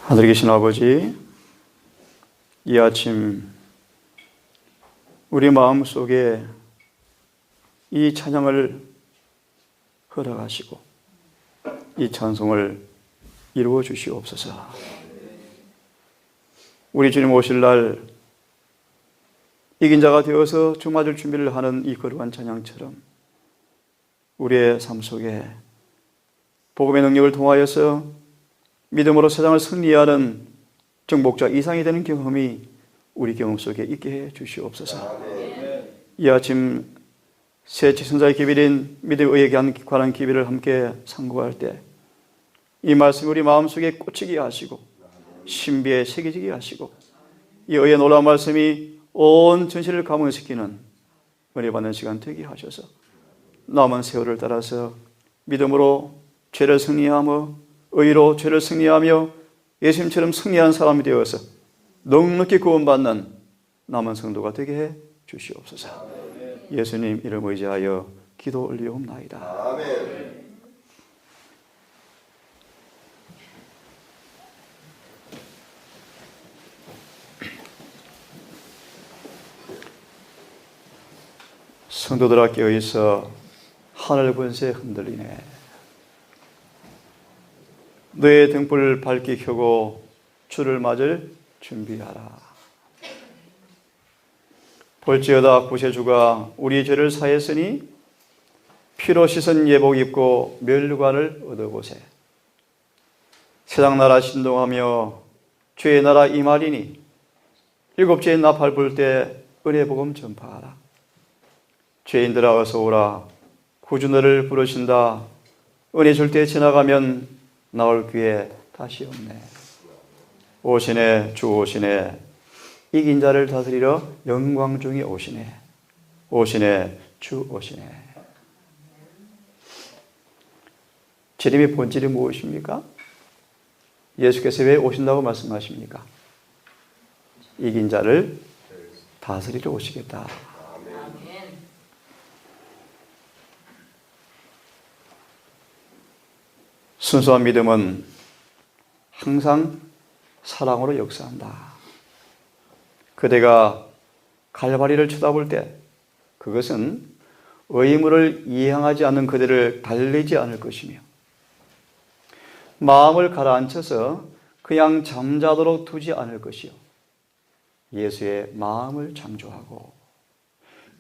하늘에 계신 아버지, 이 아침 우리 마음속에 이 찬양을 허락하시고 이 찬송을 이루어 주시옵소서. 우리 주님 오실 날 이긴 자가 되어서 주 맞을 준비를 하는 이 거룩한 찬양처럼 우리의 삶 속에 복음의 능력을 통하여서 믿음으로 세상을 승리하는 정복자 이상이 되는 경험이 우리 경험 속에 있게 해 주시옵소서. 이 아침 새 지선자의 기별인 믿음에 관한 기별을 함께 상고할 때 이 말씀이 우리 마음속에 꽂히게 하시고 신비에 새겨지게 하시고 이 의의 놀라운 말씀이 온 전시를 감흥시키는 은혜 받는 시간 되게 하셔서 남은 세월을 따라서 믿음으로 죄를 승리하며 의로 죄를 승리하며 예수님처럼 승리한 사람이 되어서 넉넉히 구원받는 남은 성도가 되게 해 주시옵소서. 예수님 이름 의지하여 기도 올리옵나이다. 아멘. 성도들아 깨어있어 하늘 권세 흔들리네. 너의 등불 밝게 켜고 주를 맞을 준비하라. 볼지어다 구세주가 우리 죄를 사했으니 피로 씻은 예복 입고 멸류관을 얻어보세. 세상 나라 신동하며 죄의 나라 임하리니 일곱째의 나팔 불 때 은혜 복음 전파하라. 죄인들아 어서 오라. 구주 너를 부르신다. 은혜 줄 때 지나가면 나올 기회 다시 없네. 오시네 주 오시네. 이긴 자를 다스리러 영광 중에 오시네. 오시네 주 오시네. 재림의 본질이 무엇입니까? 예수께서 왜 오신다고 말씀하십니까? 이긴 자를 다스리러 오시겠다. 순수한 믿음은 항상 사랑으로 역사한다. 그대가 갈바리를 쳐다볼 때 그것은 의무를 이행하지 않는 그대를 달래지 않을 것이며 마음을 가라앉혀서 그냥 잠자도록 두지 않을 것이요 예수의 마음을 창조하고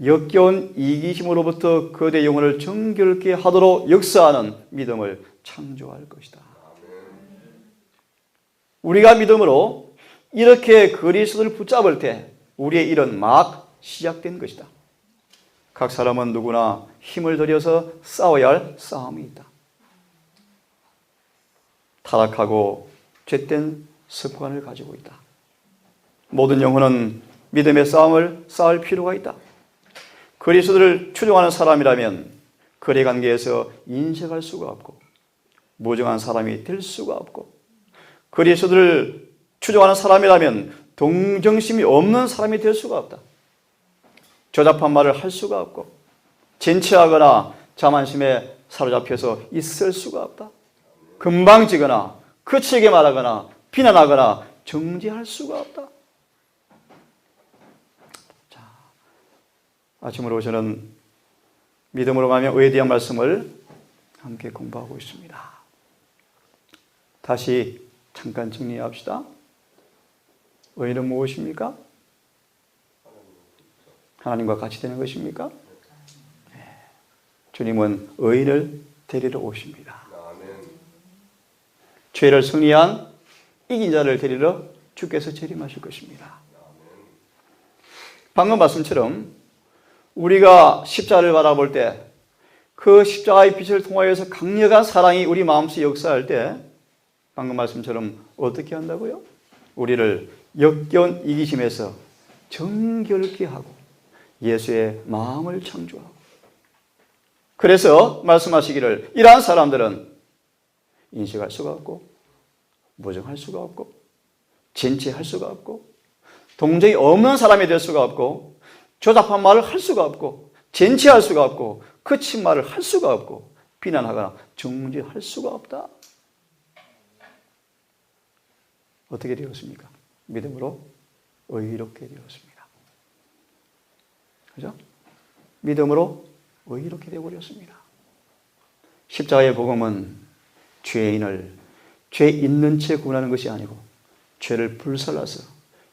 역겨운 이기심으로부터 그대의 영혼을 정결케 하도록 역사하는 믿음을 창조할 것이다. 우리가 믿음으로 이렇게 그리스도를 붙잡을 때 우리의 일은 막 시작된 것이다. 각 사람은 누구나 힘을 들여서 싸워야 할 싸움이 있다. 타락하고 죄된 습관을 가지고 있다. 모든 영혼은 믿음의 싸움을 싸울 필요가 있다. 그리스도를 추종하는 사람이라면 거래 관계에서 인색할 수가 없고 무정한 사람이 될 수가 없고 그리스도를 추종하는 사람이라면 동정심이 없는 사람이 될 수가 없다. 조잡한 말을 할 수가 없고 진취하거나 자만심에 사로잡혀서 있을 수가 없다. 금방지거나 거칠게 말하거나 비난하거나 정죄할 수가 없다. 자, 아침으로 저는 믿음으로 가며 의에 대한 말씀을 함께 공부하고 있습니다. 다시 잠깐 정리합시다. 의는 무엇입니까? 하나님과 같이 되는 것입니까? 네. 주님은 의인을 데리러 오십니다. 죄를 승리한 이긴 자를 데리러 주께서 재림하실 것입니다. 방금 말씀처럼 우리가 십자가를 바라볼 때 그 십자가의 빛을 통하여서 강력한 사랑이 우리 마음속에 역사할 때 방금 말씀처럼 어떻게 한다고요? 우리를 역겨운 이기심에서 정결케 하고 예수의 마음을 창조하고 그래서 말씀하시기를 이러한 사람들은 인식할 수가 없고 무정할 수가 없고 진취할 수가 없고 동정이 없는 사람이 될 수가 없고 조잡한 말을 할 수가 없고 진취할 수가 없고 거친 말을 할 수가 없고 비난하거나 정죄할 수가 없다. 어떻게 되었습니까? 믿음으로 의롭게 되었습니다. 그죠? 믿음으로 의롭게 되어버렸습니다. 십자가의 복음은 죄인을 죄 있는 채 구원하는 것이 아니고 죄를 불살라서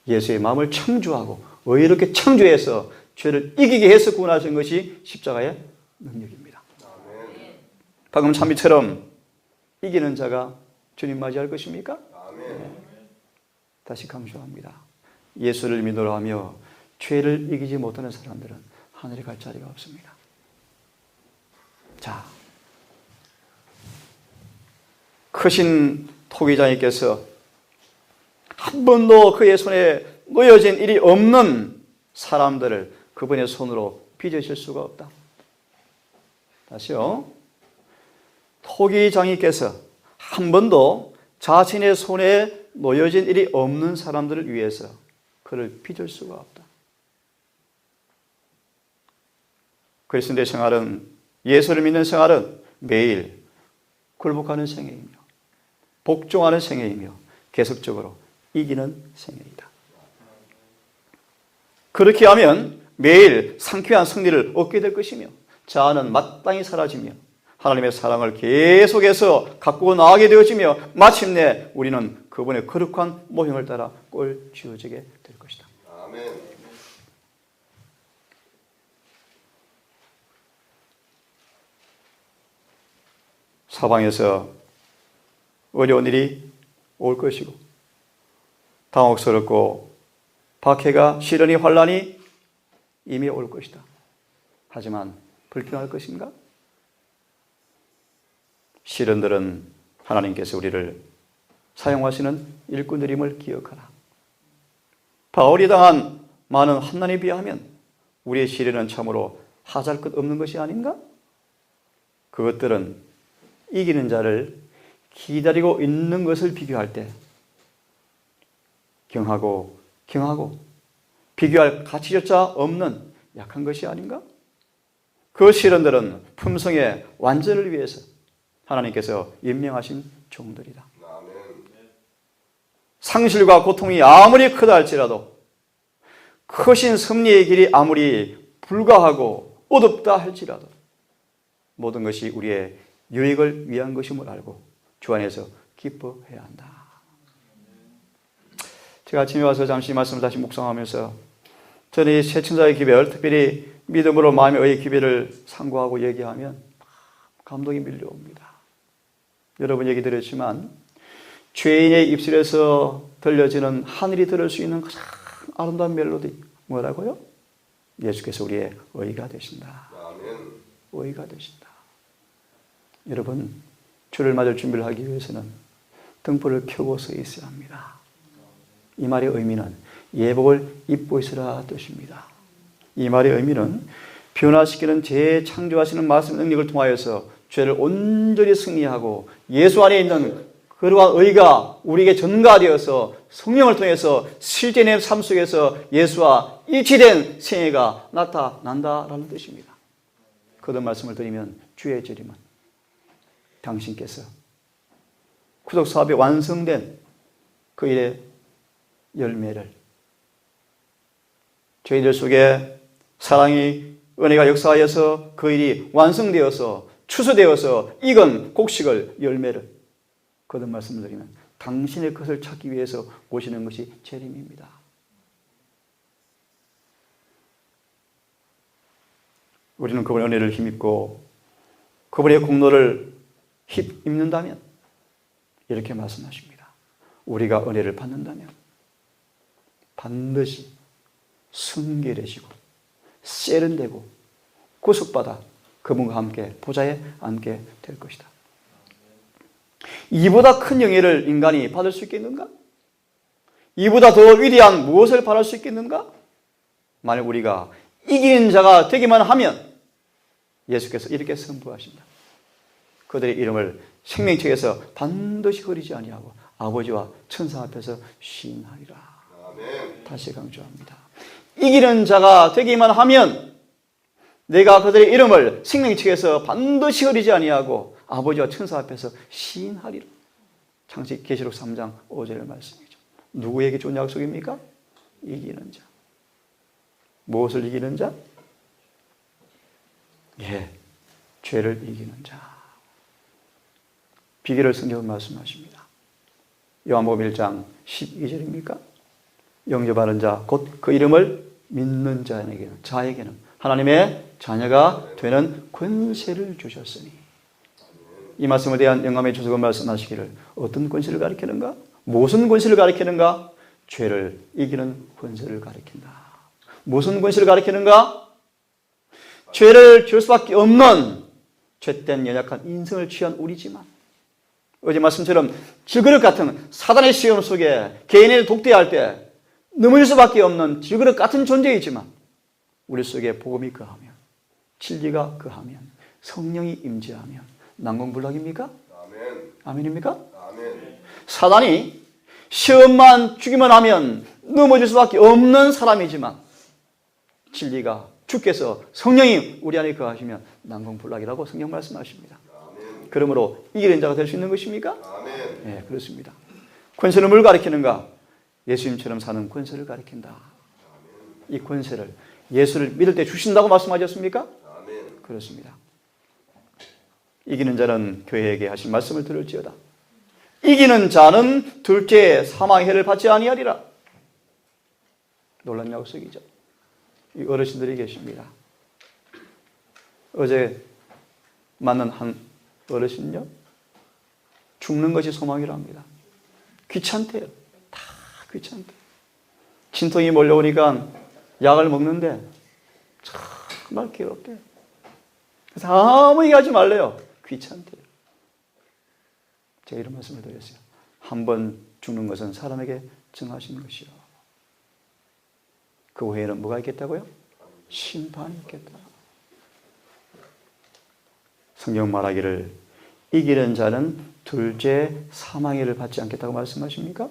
예수의 마음을 창조하고 의롭게 창조해서 죄를 이기게 해서 구원하신 것이 십자가의 능력입니다. 방금 찬미처럼 이기는 자가 주님 맞이할 것입니까? 네. 다시 강조합니다. 예수를 믿으라 하며 죄를 이기지 못하는 사람들은 하늘에 갈 자리가 없습니다. 자, 크신 토기장님께서 한 번도 그의 손에 놓여진 일이 없는 사람들을 그분의 손으로 빚으실 수가 없다. 다시요. 토기장님께서 한 번도 자신의 손에 놓여진 일이 없는 사람들을 위해서 그를 빚을 수가 없다. 그리스도의 생활은, 예수를 믿는 생활은 매일 굴복하는 생애이며 복종하는 생애이며 계속적으로 이기는 생애이다. 그렇게 하면 매일 상쾌한 승리를 얻게 될 것이며 자아는 마땅히 사라지며 하나님의 사랑을 계속해서 갖고 나가게 되어지며 마침내 우리는 그분의 거룩한 모형을 따라 꼴 쥐어지게 될 것이다. 아멘. 사방에서 어려운 일이 올 것이고 당혹스럽고 박해가 시련이 환란이 이미 올 것이다. 하지만 불평할 것인가? 시련들은 하나님께서 우리를 사용하시는 일꾼들임을 기억하라. 바울이 당한 많은 환난에 비하면 우리의 시련은 참으로 하잘 것 없는 것이 아닌가? 그것들은 이기는 자를 기다리고 있는 것을 비교할 때 경하고 비교할 가치조차 없는 약한 것이 아닌가? 그 시련들은 품성의 완전을 위해서 하나님께서 임명하신 종들이다. 상실과 고통이 아무리 크다 할지라도 크신 섭리의 길이 아무리 불가하고 어둡다 할지라도 모든 것이 우리의 유익을 위한 것임을 알고 주 안에서 기뻐해야 한다. 제가 아침에 와서 잠시 말씀을 다시 묵상하면서 저는 이 새천사의 기별, 특별히 믿음으로 마음의 의의 기별을 상고하고 얘기하면 감동이 밀려옵니다. 여러분 얘기 들었지만 죄인의 입술에서 들려지는 하늘이 들을 수 있는 가장 아름다운 멜로디 뭐라고요? 예수께서 우리의 의가 되신다. 의가 되신다. 여러분 주를 맞을 준비를 하기 위해서는 등불을 켜고 서 있어야 합니다. 이 말의 의미는 예복을 입고 있으라 뜻입니다. 이 말의 의미는 변화시키는 재창조하시는 말씀 능력을 통하여서 죄를 온전히 승리하고 예수 안에 있는 그러한 의가 우리에게 전가되어서 성령을 통해서 실제 내 삶 속에서 예수와 일치된 생애가 나타난다라는 뜻입니다. 거듭 말씀을 드리면 주의 재림은 당신께서 구속 사업이 완성된 그 일의 열매를 저희들 속에 사랑이 은혜가 역사하여서 그 일이 완성되어서 추수되어서 익은 곡식을 열매를 거듭 말씀을 드리면 당신의 것을 찾기 위해서 오시는 것이 재림입니다. 우리는 그분의 은혜를 힘입고 그분의 공로를 힘입는다면 이렇게 말씀하십니다. 우리가 은혜를 받는다면 반드시 순결해지고 세련되고 구속받아 그분과 함께 보좌에 앉게 될 것이다. 이보다 큰 영예를 인간이 받을 수 있겠는가? 이보다 더 위대한 무엇을 바랄 수 있겠는가? 만약 우리가 이기는 자가 되기만 하면 예수께서 이렇게 선포하신다. 그들의 이름을 생명책에서 반드시 흐리지 아니하고 아버지와 천사 앞에서 시인하리라. 아멘. 다시 강조합니다. 이기는 자가 되기만 하면 내가 그들의 이름을 생명책에서 반드시 흐리지 아니하고 아버지와 천사 앞에서 시인하리라. 창세기 계시록 3장 5절의 말씀이죠. 누구에게 준 약속입니까? 이기는 자. 무엇을 이기는 자? 예, 죄를 이기는 자. 비결을 성경은 말씀하십니다. 요한복음 1장 12절입니까? 영접하는 자, 곧 그 이름을 믿는 자에게는 하나님의 자녀가 되는 권세를 주셨으니. 이 말씀에 대한 영감의 주석은 말씀하시기를 어떤 권세를 가리키는가? 무슨 권세를 가리키는가? 죄를 이기는 권세를 가리킨다. 무슨 권세를 가리키는가? 죄를 지을 수밖에 없는 죄된 연약한 인성을 취한 우리지만 어제 말씀처럼 질그릇 같은 사단의 시험 속에 개인을 독대할 때 넘어질 수밖에 없는 질그릇 같은 존재이지만 우리 속에 복음이 거하면 진리가 거하면 성령이 임재하면 난공불락입니까? 아멘. 아멘입니까? 아멘. 사단이 시험만 주기만 하면 넘어질 수밖에 없는 사람이지만 진리가 주께서 성령이 우리 안에 거하시면 난공불락이라고 성경 말씀하십니다. 아멘. 그러므로 이기는 자가 될 수 있는 것입니까? 아멘. 네, 그렇습니다. 권세는 뭘 가리키는가? 예수님처럼 사는 권세를 가리킨다. 아멘. 이 권세를 예수를 믿을 때 주신다고 말씀하셨습니까? 아멘. 그렇습니다. 이기는 자는 교회에게 하신 말씀을 들을지어다. 이기는 자는 둘째 사망의 해를 받지 아니하리라. 놀란 약속이죠. 이 어르신들이 계십니다. 어제 만난 한 어르신요, 죽는 것이 소망이라 합니다. 귀찮대요. 다 귀찮대. 진통이 몰려오니까 약을 먹는데 정말 괴롭대요. 그래서 아무 얘기하지 말래요. 귀찮대요. 제가 이런 말씀을 드렸어요. 한 번 죽는 것은 사람에게 정하신 것이요. 그 후에는 뭐가 있겠다고요? 심판이 있겠다. 성경 말하기를 이기는 자는 둘째 사망의 해를 받지 않겠다고 말씀하십니까?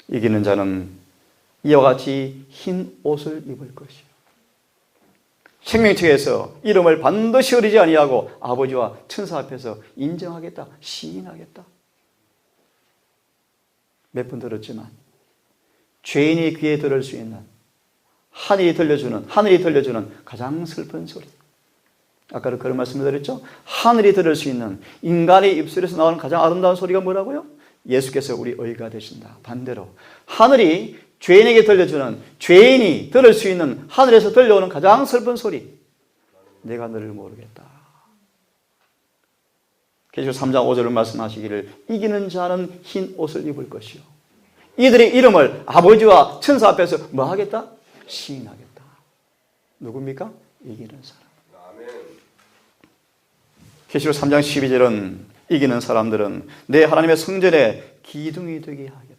이기는 자는 이와 같이 흰 옷을 입을 것이요. 생명책에서 이름을 반드시 흐리지 아니하고 아버지와 천사 앞에서 인정하겠다, 시인하겠다. 몇 번 들었지만 죄인이 귀에 들을 수 있는 하늘이 들려주는 가장 슬픈 소리. 아까도 그런 말씀을 드렸죠. 하늘이 들을 수 있는 인간의 입술에서 나오는 가장 아름다운 소리가 뭐라고요? 예수께서 우리 의가 되신다. 반대로 하늘이 죄인에게 들려주는, 죄인이 들을 수 있는 하늘에서 들려오는 가장 슬픈 소리. 내가 너를 모르겠다. 계시록 3장 5절을 말씀하시기를 이기는 자는 흰 옷을 입을 것이요. 이들의 이름을 아버지와 천사 앞에서 뭐 하겠다? 시인하겠다. 누굽니까? 이기는 사람. 계시록 3장 12절은 이기는 사람들은 내 하나님의 성전에 기둥이 되게 하겠다.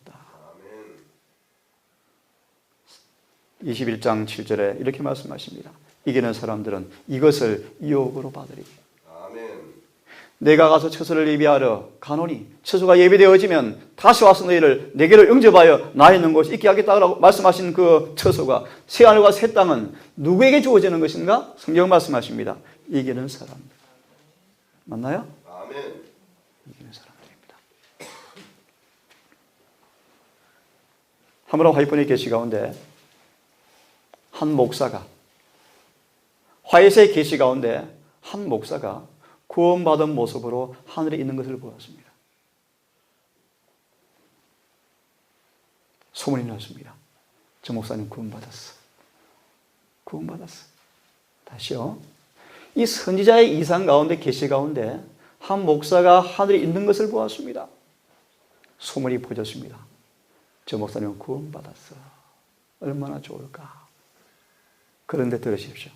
21장 7절에 이렇게 말씀하십니다. 이기는 사람들은 이것을 유혹으로 받으리. 내가 가서 처소를 예비하러 가노니 처소가 예비되어지면 다시 와서 너희를 내게로 영접하여 나 있는 곳에 있게 하겠다고 말씀하신 그 처소가 새하늘과 새 땅은 누구에게 주어지는 것인가? 성경 말씀하십니다. 이기는 사람들. 맞나요? 아멘. 이기는 사람들입니다. 하므로 화이폰의 계시 가운데 한 목사가, 화이트의 계시 가운데 한 목사가 구원받은 모습으로 하늘에 있는 것을 보았습니다. 소문이 났습니다. 저 목사님 구원받았어. 구원받았어. 다시요. 이 선지자의 이상 가운데, 계시 가운데 한 목사가 하늘에 있는 것을 보았습니다. 소문이 퍼졌습니다. 저 목사님은 구원받았어. 얼마나 좋을까. 그런데 들으십시오.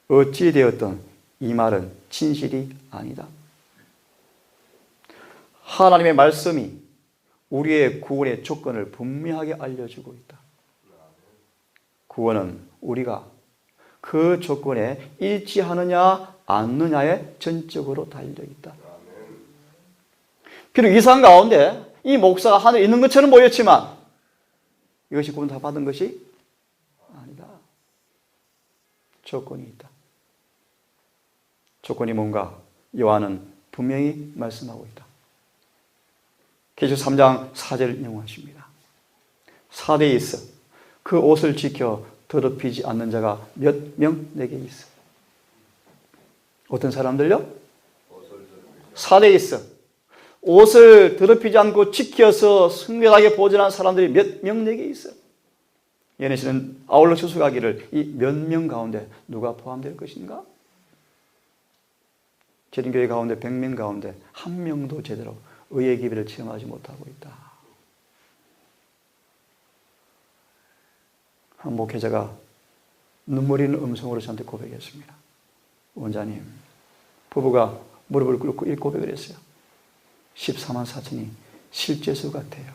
어찌 되었든 이 말은 진실이 아니다. 하나님의 말씀이 우리의 구원의 조건을 분명하게 알려주고 있다. 구원은 우리가 그 조건에 일치하느냐 않느냐에 전적으로 달려있다. 비록 이상 가운데 이 목사가 하늘에 있는 것처럼 보였지만 이것이 구원 다 받은 것이 아니다. 조건이 있다. 조건이 뭔가 요한은 분명히 말씀하고 있다. 계시록 3장 4절을 인용하십니다. 사대에 있어 그 옷을 지켜 더럽히지 않는 자가 몇 명 내게 있어. 어떤 사람들요? 사대에 있어 옷을 더럽히지 않고 지켜서 성결하게 보존한 사람들이 몇 명 내게 있어. 예언자는 아울러 추측하기를 이 몇 명 가운데 누가 포함될 것인가? 재림교회 가운데 100명 가운데 한 명도 제대로 의의 기회를 체험하지 못하고 있다. 한 목회자가 눈물 있는 음성으로 저한테 고백했습니다. 원장님, 부부가 무릎을 꿇고 이 고백을 했어요. 14만 4천이 실제수 같아요.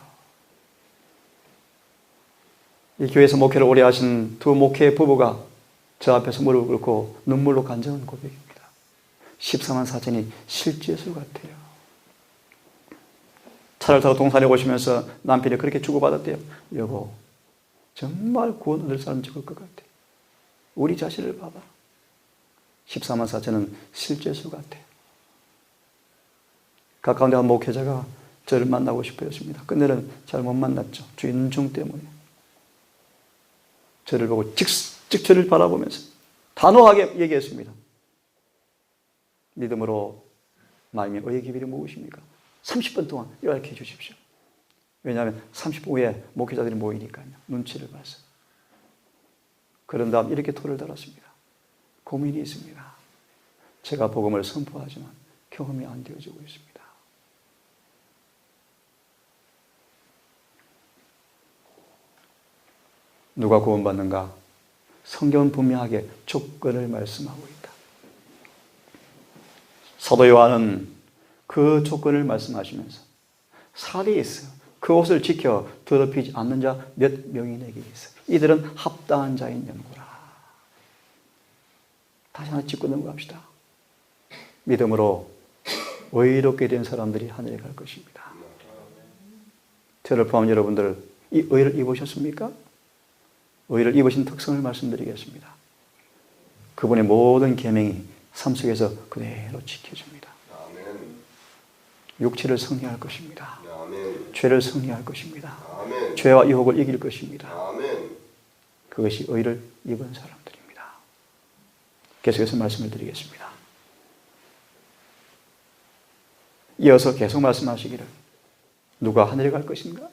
이 교회에서 목회를 오래 하신 두 목회 부부가 저 앞에서 무릎을 꿇고 눈물로 간증한 고백입니다. 14만 4천이 실제수 같아요. 차를 타고 동산에 오시면서 남편이 그렇게 주고받았대요. 여보, 정말 구원 얻을 사람 적을 것 같아. 우리 자신을 봐봐. 14만 4천은 실제수 같아요. 가까운데 한 목회자가 저를 만나고 싶어 했습니다. 그날은 잘 못 만났죠. 주인중 때문에. 저를 보고 직접 저를 바라보면서 단호하게 얘기했습니다. 믿음으로 말미암아 의의 기별이 무엇입니까? 30분 동안 요약해 주십시오. 왜냐하면 30분 후에 목회자들이 모이니까요. 눈치를 봐서. 그런 다음 이렇게 토를 달았습니다. 고민이 있습니다. 제가 복음을 선포하지만 경험이 안 되어지고 있습니다. 누가 구원받는가? 성경은 분명하게 조건을 말씀하고 있다. 사도 요한은 그 조건을 말씀하시면서 살이 있어 그 옷을 지켜 더럽히지 않는 자 몇 명이 내게 있어. 이들은 합당한 자인 연고라. 다시 하나 짚고 넘어갑시다. 믿음으로 의롭게 된 사람들이 하늘에 갈 것입니다. 저를 포함한 여러분들 이 의를 입으셨습니까? 의를 입으신 특성을 말씀드리겠습니다. 그분의 모든 계명이 삶 속에서 그대로 지켜집니다. 육체를 승리할 것입니다. 죄를 승리할 것입니다. 죄와 유혹을 이길 것입니다. 그것이 의를 입은 사람들입니다. 계속해서 말씀을 드리겠습니다. 이어서 계속 말씀하시기를 누가 하늘에 갈 것인가?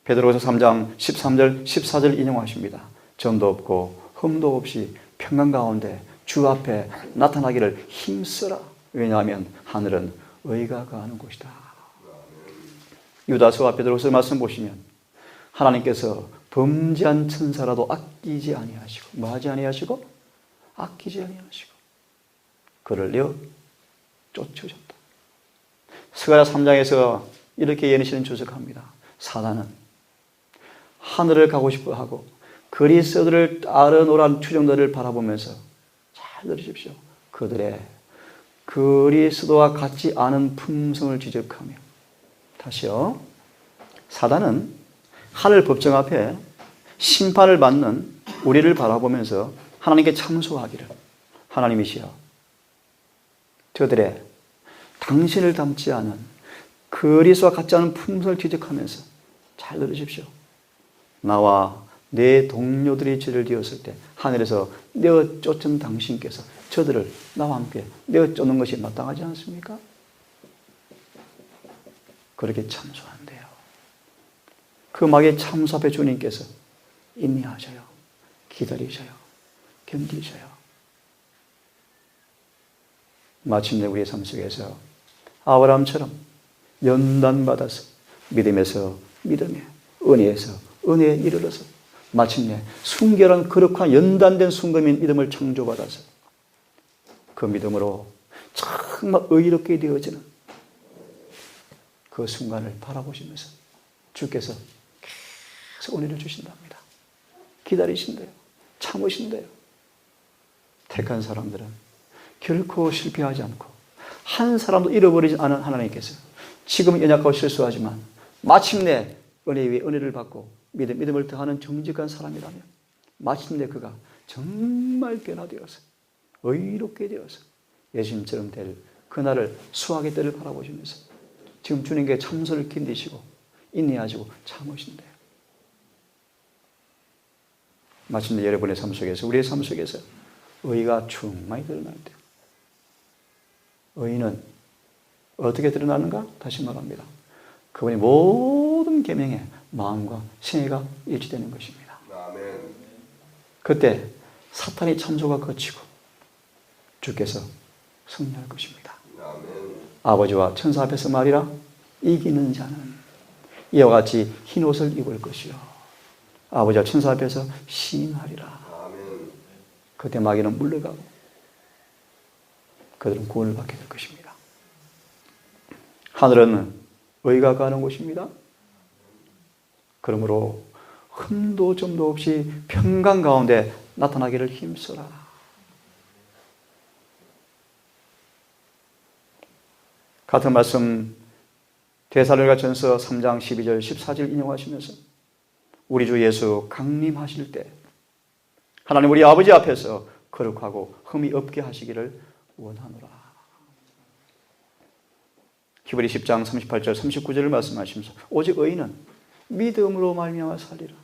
베드로후서 3장 13절 14절 인용하십니다. 점도 없고 흠도 없이 평강 가운데 주 앞에 나타나기를 힘쓰라. 왜냐하면 하늘은 의가 거하는 곳이다. 유다서와 베드로후서 말씀 보시면 하나님께서 범죄한 천사라도 아끼지 아니하시고 뭐하지 아니하시고 아끼지 아니하시고 그를 내어 쫓으셨다. 스가랴 3장에서 이렇게 예언시는 주석합니다. 사단은 하늘을 가고 싶어 하고 그리스도를 따르노란 추종들을 바라보면서 잘 들으십시오. 그들의 그리스도와 같지 않은 품성을 지적하며 다시요. 사단은 하늘 법정 앞에 심판을 받는 우리를 바라보면서 하나님께 참소하기를 하나님이시여 저들의 당신을 닮지 않은 그리스도와 같지 않은 품성을 지적하면서 잘 들으십시오. 나와 내 동료들이 죄를 지었을 때 하늘에서 내어 쫓은 당신께서 저들을 나와 함께 내어 쫓는 것이 마땅하지 않습니까? 그렇게 참소한대요. 그 막에 참소 앞에 주님께서 인내하셔요. 기다리셔요. 견디셔요. 마침내 우리의 삶 속에서 아브라함처럼 연단받아서 믿음에서 믿음에 은혜에서 은혜에 이르러서 마침내 순결한 거룩한 연단된 순금인 믿음을 창조받아서 그 믿음으로 정말 의롭게 되어지는 그 순간을 바라보시면서 주께서 계속 은혜를 주신답니다. 기다리신대요. 참으신대요. 택한 사람들은 결코 실패하지 않고 한 사람도 잃어버리지 않은 하나님께서 지금은 연약하고 실수하지만 마침내 은혜 위에 은혜를 받고 믿음을 더하는 정직한 사람이라면 마침내 그가 정말 변화되어서 의롭게 되어서 예수님처럼 될 그날을 수학의 때를 바라보시면서 지금 주님께 참선을 견디시고 인내하시고 참으신대요. 마침내 여러분의 삶 속에서, 우리의 삶 속에서 의가 충만히 드러나는데요. 의는 어떻게 드러나는가? 다시 말합니다. 그분이 모든 계명에 마음과 생애가 일치되는 것입니다. 아멘. 그때 사탄이 참소가 거치고 주께서 승리할 것입니다. 아멘. 아버지와 천사 앞에서 말이라, 이기는 자는 이와 같이 흰 옷을 입을 것이요 아버지와 천사 앞에서 시인하리라. 아멘. 그때 마귀는 물러가고 그들은 구원을 받게 될 것입니다. 하늘은 의가 가는 곳입니다. 그러므로 흠도 점도 없이 평강 가운데 나타나기를 힘써라. 같은 말씀 데살로니가전서 3장 12절 14절 인용하시면서 우리 주 예수 강림하실 때 하나님 우리 아버지 앞에서 거룩하고 흠이 없게 하시기를 원하노라. 히브리 10장 38절 39절을 말씀하시면서 오직 의인은 믿음으로 말미암아 살리라.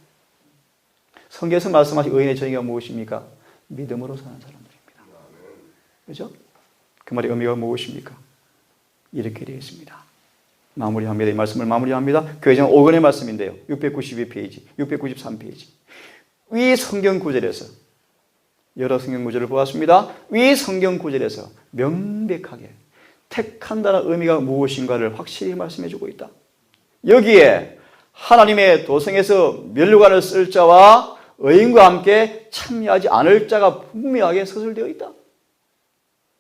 성경에서 말씀하신 의인의 정의가 무엇입니까? 믿음으로 사는 사람들입니다. 그렇죠? 그 말의 의미가 무엇입니까? 이렇게 되어 있습니다. 마무리합니다. 이 말씀을 마무리합니다. 교회장 5권의 말씀인데요. 692페이지, 693페이지. 위 성경 구절에서 여러 성경 구절을 보았습니다. 위 성경 구절에서 명백하게 택한다는 의미가 무엇인가를 확실히 말씀해 주고 있다. 여기에 하나님의 도성에서 면류관을 쓸 자와 의인과 함께 참여하지 않을 자가 분명하게 서술되어 있다.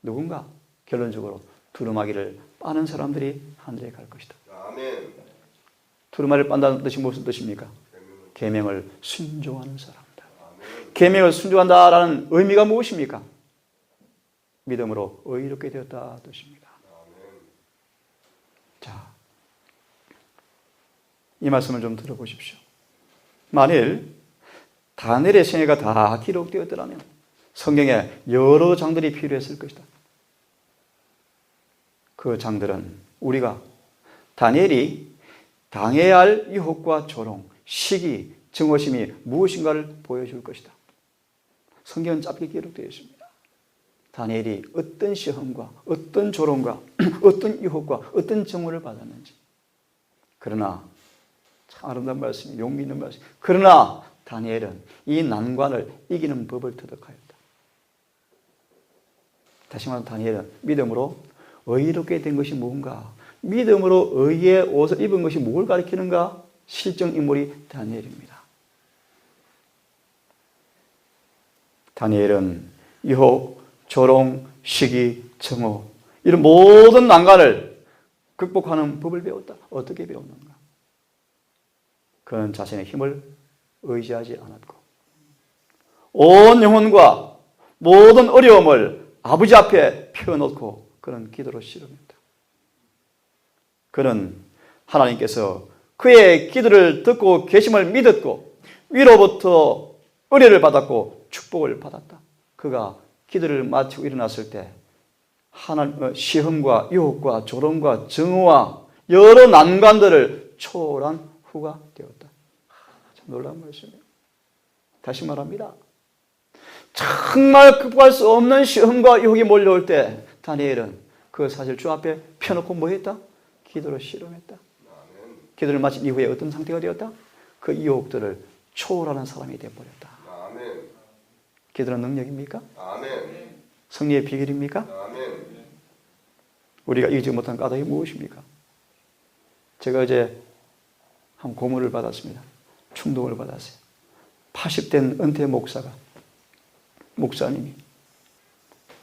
누군가? 결론적으로 두루마기를 빠는 사람들이 하늘에 갈 것이다. 아멘. 두루마기를 빤다는 뜻이 무슨 뜻입니까? 계명을 순종하는 사람들. 계명을 순종한다라는 의미가 무엇입니까? 믿음으로 의롭게 되었다 뜻입니다. 자, 이 말씀을 좀 들어보십시오. 만일 다니엘의 생애가 다 기록되었더라면 성경에 여러 장들이 필요했을 것이다. 그 장들은 우리가 다니엘이 당해야 할 유혹과 조롱, 시기, 증오심이 무엇인가를 보여줄 것이다. 성경은 짧게 기록되어 있습니다. 다니엘이 어떤 시험과 어떤 조롱과 어떤 유혹과 어떤 증오를 받았는지. 그러나 참 아름다운 말씀이 용기 있는 말씀. 그러나 다니엘은 이 난관을 이기는 법을 터득하였다. 다시 말하면 다니엘은 믿음으로 의롭게 된 것이 뭔가, 믿음으로 의의 옷을 입은 것이 뭘 가리키는가? 실정 인물이 다니엘입니다. 다니엘은 유혹, 조롱, 시기, 증오 이런 모든 난관을 극복하는 법을 배웠다. 어떻게 배웠는가? 그는 자신의 힘을 의지하지 않았고 온 영혼과 모든 어려움을 아버지 앞에 펴놓고 그는 기도로 씨름했다. 그는 하나님께서 그의 기도를 듣고 계심을 믿었고 위로부터 의뢰를 받았고 축복을 받았다. 그가 기도를 마치고 일어났을 때 시험과 유혹과 조롱과 증오와 여러 난관들을 초월한 후가 되었다. 참 놀라운 말씀이에요. 다시 말합니다. 정말 극복할 수 없는 시험과 유혹이 몰려올 때 다니엘은 그 사실 주 앞에 펴놓고 뭐 했다? 기도로 씨름했다. 기도를 마친 이후에 어떤 상태가 되었다? 그 유혹들을 초월하는 사람이 되어버렸다. 기도는 능력입니까? 아멘. 승리의 비결입니까? 아멘. 우리가 이기지 못한 까닭이 무엇입니까? 제가 어제 한 고문을 받았습니다. 충동을 받았어요. 80된 은퇴 목사님이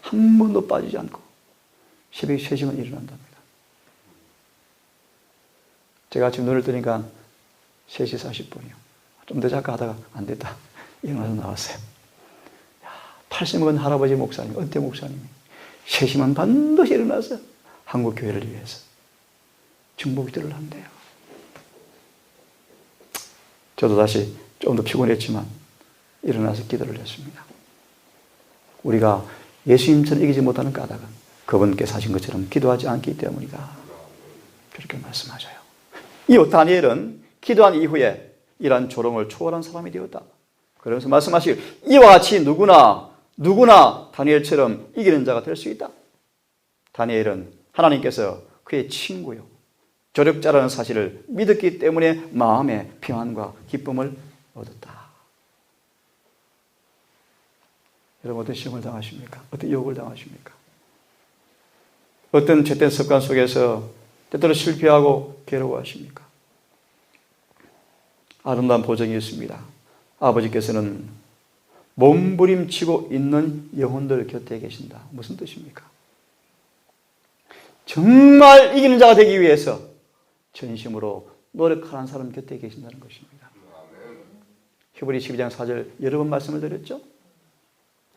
한 번도 빠지지 않고 새벽 3시간 일어난답니다. 제가 아침 눈을 뜨니까 3시 40분이요. 좀 더 잠깐 하다가 안 됐다. 일어나서 나왔어요. 80 먹은 할아버지 목사님, 은퇴 목사님이 3시만 반드시 일어나서 한국 교회를 위해서 중보기도를 한대요. 저도 다시 좀 더 피곤했지만 일어나서 기도를 했습니다. 우리가 예수님처럼 이기지 못하는 까닭은 그분께서 하신 것처럼 기도하지 않기 때문이다. 그렇게 말씀하셔요. 이후 다니엘은 기도한 이후에 이러한 조롱을 초월한 사람이 되었다. 그러면서 말씀하시길 이와 같이 누구나 다니엘처럼 이기는 자가 될 수 있다. 다니엘은 하나님께서 그의 친구요 조력자라는 사실을 믿었기 때문에 마음의 평안과 기쁨을 얻었다. 여러분 어떤 시험을 당하십니까? 어떤 유혹을 당하십니까? 어떤 죄된 습관 속에서 때때로 실패하고 괴로워하십니까? 아름다운 보정이 있습니다. 아버지께서는 몸부림치고 있는 영혼들 곁에 계신다. 무슨 뜻입니까? 정말 이기는 자가 되기 위해서 전심으로 노력하는 사람 곁에 계신다는 것입니다. 히브리 12장 4절 여러 번 말씀을 드렸죠?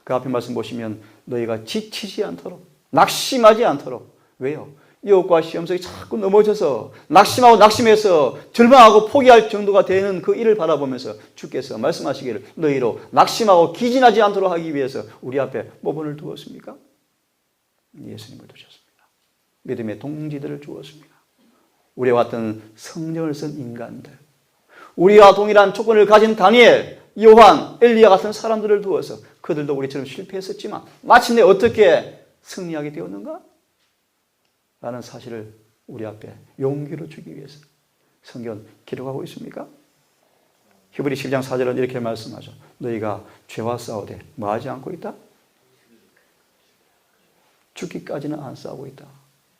그 앞에 말씀 보시면 너희가 지치지 않도록 낙심하지 않도록 왜요? 유혹과 시험 속에 자꾸 넘어져서 낙심하고 낙심해서 절망하고 포기할 정도가 되는 그 일을 바라보면서 주께서 말씀하시기를 너희로 낙심하고 기진하지 않도록 하기 위해서 우리 앞에 뭐 번을 두었습니까? 예수님을 두셨습니다. 믿음의 동지들을 주었습니다. 우리와 같은 성령을 쓴 인간들, 우리와 동일한 조건을 가진 다니엘, 요한, 엘리야 같은 사람들을 두어서 그들도 우리처럼 실패했었지만 마침내 어떻게 승리하게 되었는가? 라는 사실을 우리 앞에 용기로 주기 위해서 성경은 기록하고 있습니까? 히브리 12장 4절은 이렇게 말씀하죠. 너희가 죄와 싸우되 뭐 하지 않고 있다? 죽기까지는 안 싸우고 있다.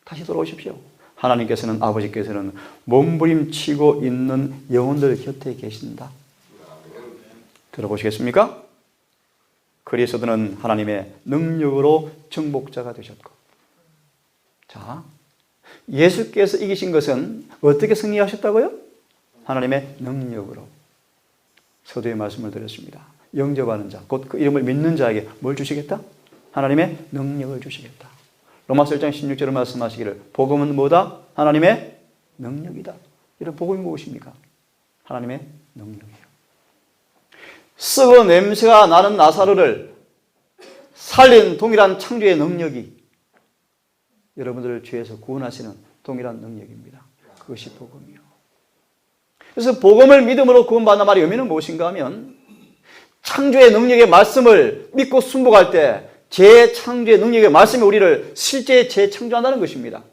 다시 돌아오십시오. 하나님께서는 아버지께서는 몸부림치고 있는 영혼들 곁에 계신다. 들어보시겠습니까? 그리스도는 하나님의 능력으로 정복자가 되셨고 자, 예수께서 이기신 것은 어떻게 승리하셨다고요? 하나님의 능력으로. 서두에 말씀을 드렸습니다. 영접하는 자, 곧 그 이름을 믿는 자에게 뭘 주시겠다? 하나님의 능력을 주시겠다. 로마서 1장 16절을 말씀하시기를 복음은 뭐다? 하나님의 능력이다. 이런 복음이 무엇입니까? 하나님의 능력이에요. 썩은 냄새가 나는 나사로를 살린 동일한 창조의 능력이 여러분들을 죄에서 구원하시는 동일한 능력입니다. 그것이 복음이요. 그래서 복음을 믿음으로 구원받는 말의 의미는 무엇인가 하면 창조의 능력의 말씀을 믿고 순복할 때 재창조의 능력의 말씀이 우리를 실제 재창조한다는 것입니다.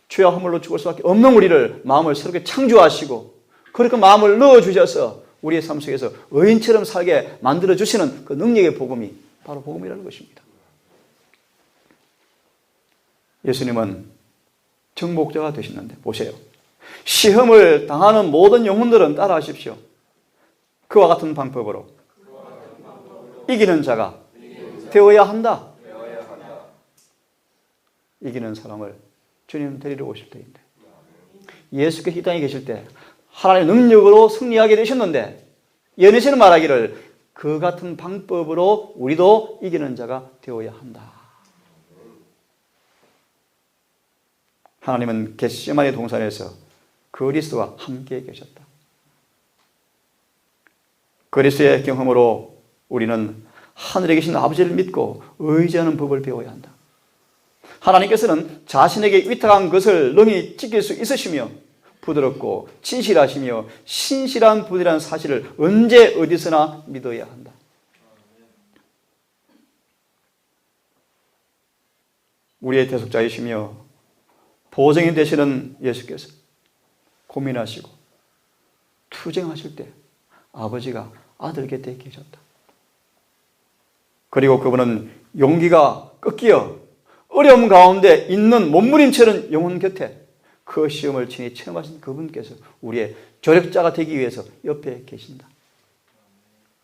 죄와 허물로 죽을 수밖에 없는 우리를 마음을 새롭게 창조하시고 그렇게 마음을 넣어주셔서 우리의 삶 속에서 의인처럼 살게 만들어주시는 그 능력의 복음이 바로 복음이라는 것입니다. 예수님은 정복자가 되셨는데 보세요. 시험을 당하는 모든 영혼들은 따라하십시오. 그와 같은 방법으로 이기는 자가 되어야 한다. 이기는 사람을 주님 데리러 오실 때인데 예수께서 이 땅에 계실 때 하나님의 능력으로 승리하게 되셨는데 예언에서는 말하기를 그 같은 방법으로 우리도 이기는 자가 되어야 한다. 하나님은 겟세마네 동산에서 그리스도와 함께 계셨다. 그리스도의 경험으로 우리는 하늘에 계신 아버지를 믿고 의지하는 법을 배워야 한다. 하나님께서는 자신에게 위탁한 것을 능히 지킬 수 있으시며 부드럽고 진실하시며 신실한 분이라는 사실을 언제 어디서나 믿어야 한다. 우리의 대속자이시며 보증인 되시는 예수께서 고민하시고 투쟁하실 때 아버지가 아들 곁에 계셨다. 그리고 그분은 용기가 꺾여 어려움 가운데 있는 몸부림치는 영혼 곁에 그 시험을 친히 체험하신 그분께서 우리의 조력자가 되기 위해서 옆에 계신다.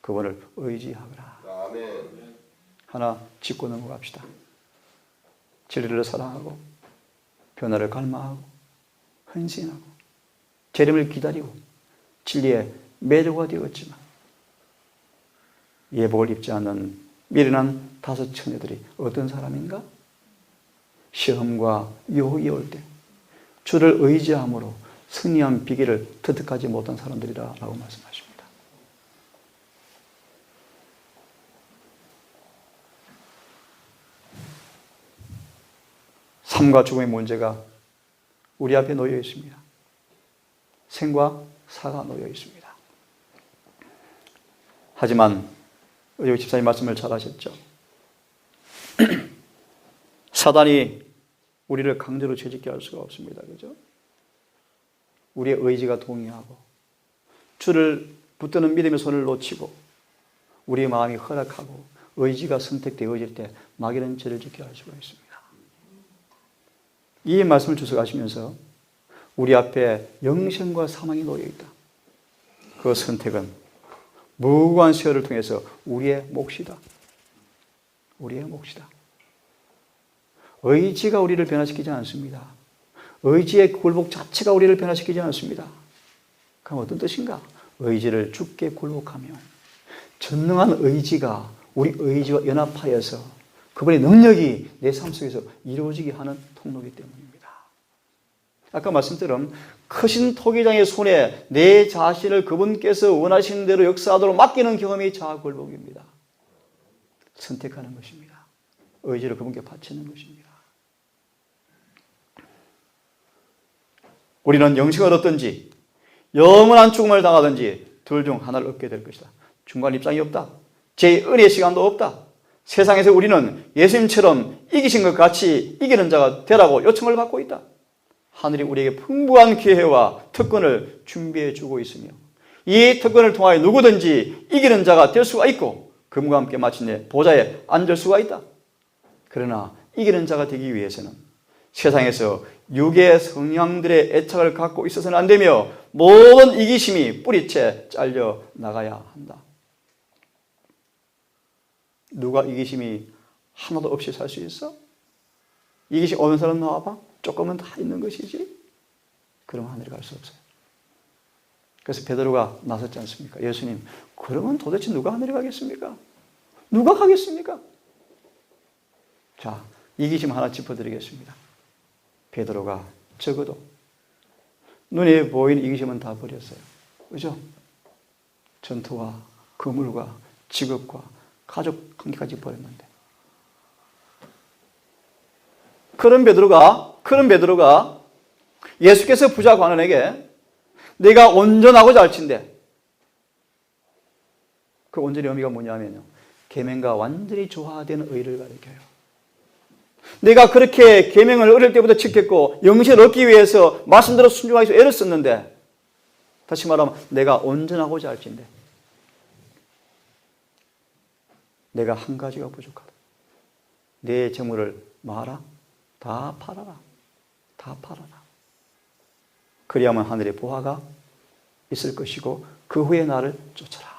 그분을 의지하거라. 아멘. 하나 짚고 넘어갑시다. 진리를 사랑하고 변화를 갈망하고 헌신하고 재림을 기다리고 진리의 매료가 되었지만 예복을 입지 않는 미련한 다섯 처녀들이 어떤 사람인가? 시험과 유혹이 올 때 주를 의지함으로 승리한 비결을 터득하지 못한 사람들이라고 말씀하십니다. 삶과 죽음의 문제가 우리 앞에 놓여 있습니다. 생과 사가 놓여 있습니다. 하지만 여기 집사님 말씀을 잘 하셨죠. 사단이 우리를 강제로 죄짓게 할 수가 없습니다. 그죠? 우리의 의지가 동의하고 주를 붙드는 믿음의 손을 놓치고 우리의 마음이 허락하고 의지가 선택되어질 때 마귀는 죄를 짓게 할 수가 있습니다. 이 말씀을 주석하시면서 우리 앞에 영생과 사망이 놓여 있다. 그 선택은 무고한 세월을 통해서 우리의 몫이다. 우리의 몫이다. 의지가 우리를 변화시키지 않습니다. 의지의 굴복 자체가 우리를 변화시키지 않습니다. 그럼 어떤 뜻인가? 의지를 주께 굴복하며 전능한 의지가 우리 의지와 연합하여서 그분의 능력이 내 삶 속에서 이루어지게 하는 통로이기 때문입니다. 아까 말씀처럼 크신 토기장의 손에 내 자신을 그분께서 원하시는 대로 역사하도록 맡기는 경험이 자아굴복입니다. 선택하는 것입니다. 의지를 그분께 바치는 것입니다. 우리는 영생을 얻든지 영원한 죽음을 당하든지 둘 중 하나를 얻게 될 것이다. 중간 입장이 없다. 제 은혜의 시간도 없다. 세상에서 우리는 예수님처럼 이기신 것 같이 이기는 자가 되라고 요청을 받고 있다. 하늘이 우리에게 풍부한 기회와 특권을 준비해 주고 있으며 이 특권을 통하여 누구든지 이기는 자가 될 수가 있고 그분과 함께 마침내 보좌에 앉을 수가 있다. 그러나 이기는 자가 되기 위해서는 세상에서 육의 성향들의 애착을 갖고 있어서는 안 되며 모든 이기심이 뿌리채 잘려 나가야 한다. 누가 이기심이 하나도 없이 살 수 있어? 이기심 없는 사람 나와봐. 조금은 다 있는 것이지. 그러면 하늘에 갈 수 없어요. 그래서 베드로가 나섰지 않습니까? 예수님, 그러면 도대체 누가 하늘에 가겠습니까? 누가 가겠습니까? 자, 이기심 하나 짚어드리겠습니다. 베드로가 적어도 눈에 보이는 이기심은 다 버렸어요. 그죠? 전투와 거물과 직업과 가족 관계까지 버렸는데 그런 베드로가 예수께서 부자 관원에게 내가 온전하고자 할진대 그 온전의 의미가 뭐냐면요. 계명과 완전히 조화되는 의를 가리켜요. 내가 그렇게 계명을 어릴 때부터 지켰고 영생을 얻기 위해서 말씀대로 순종하기 위해서 애를 썼는데 다시 말하면 내가 온전하고자 할진대 내가 한 가지가 부족하다. 내 재물을 마라. 다 팔아라. 다 팔아라. 그리하면 하늘에 보화가 있을 것이고 그 후에 나를 쫓아라.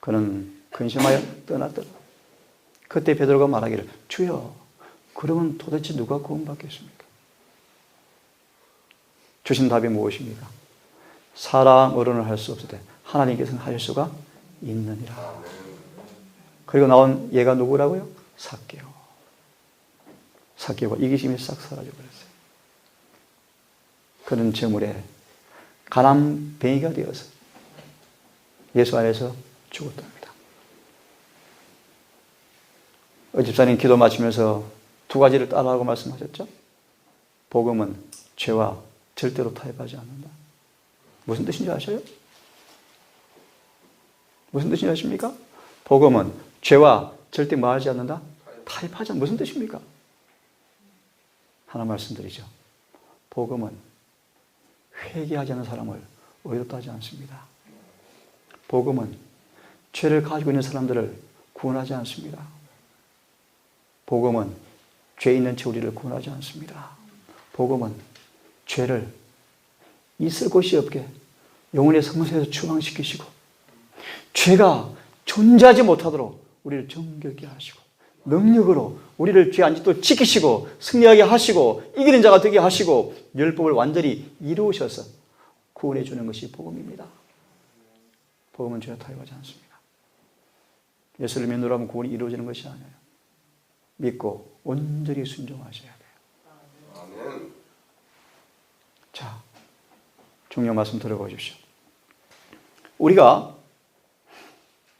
그는 근심하여 떠났더라. 그때 베드로가 말하기를 주여 그러면 도대체 누가 구원받겠습니까? 주신 답이 무엇입니까? 사람 어른을 할 수 없을 때 하나님께서는 하실 수가 있느니라. 그리고 나온 얘가 누구라고요? 삭개오. 삭개오가 이기심이 싹 사라져버렸어요. 그는 재물에 가난뱅이가 되어서 예수 안에서 죽었답니다. 집사님 기도 마치면서 두 가지를 따라하고 말씀하셨죠? 복음은 죄와 절대로 타협하지 않는다. 무슨 뜻인지 아셔요? 무슨 뜻인지 아십니까? 복음은 죄와 절대 말하지 않는다? 타협하지 않는다. 무슨 뜻입니까? 하나 말씀드리죠. 복음은 회개하지 않는 사람을 의롭다 하지 않습니다. 복음은 죄를 가지고 있는 사람들을 구원하지 않습니다. 복음은 죄 있는 채 우리를 구원하지 않습니다. 복음은 죄를 있을 곳이 없게 영혼의 성소에서 추방시키시고 죄가 존재하지 못하도록 우리를 정결케 하시고 능력으로 우리를 죄 안 짓도록 지키시고 승리하게 하시고 이기는 자가 되게 하시고 율법을 완전히 이루셔서 구원해 주는 것이 복음입니다. 복음은 죄와 타협하지 않습니다. 예수를 믿노라면 구원이 이루어지는 것이 아니에요. 믿고 온전히 순종하셔야 돼요. 아멘. 자, 중요한 말씀 들어보십시오. 우리가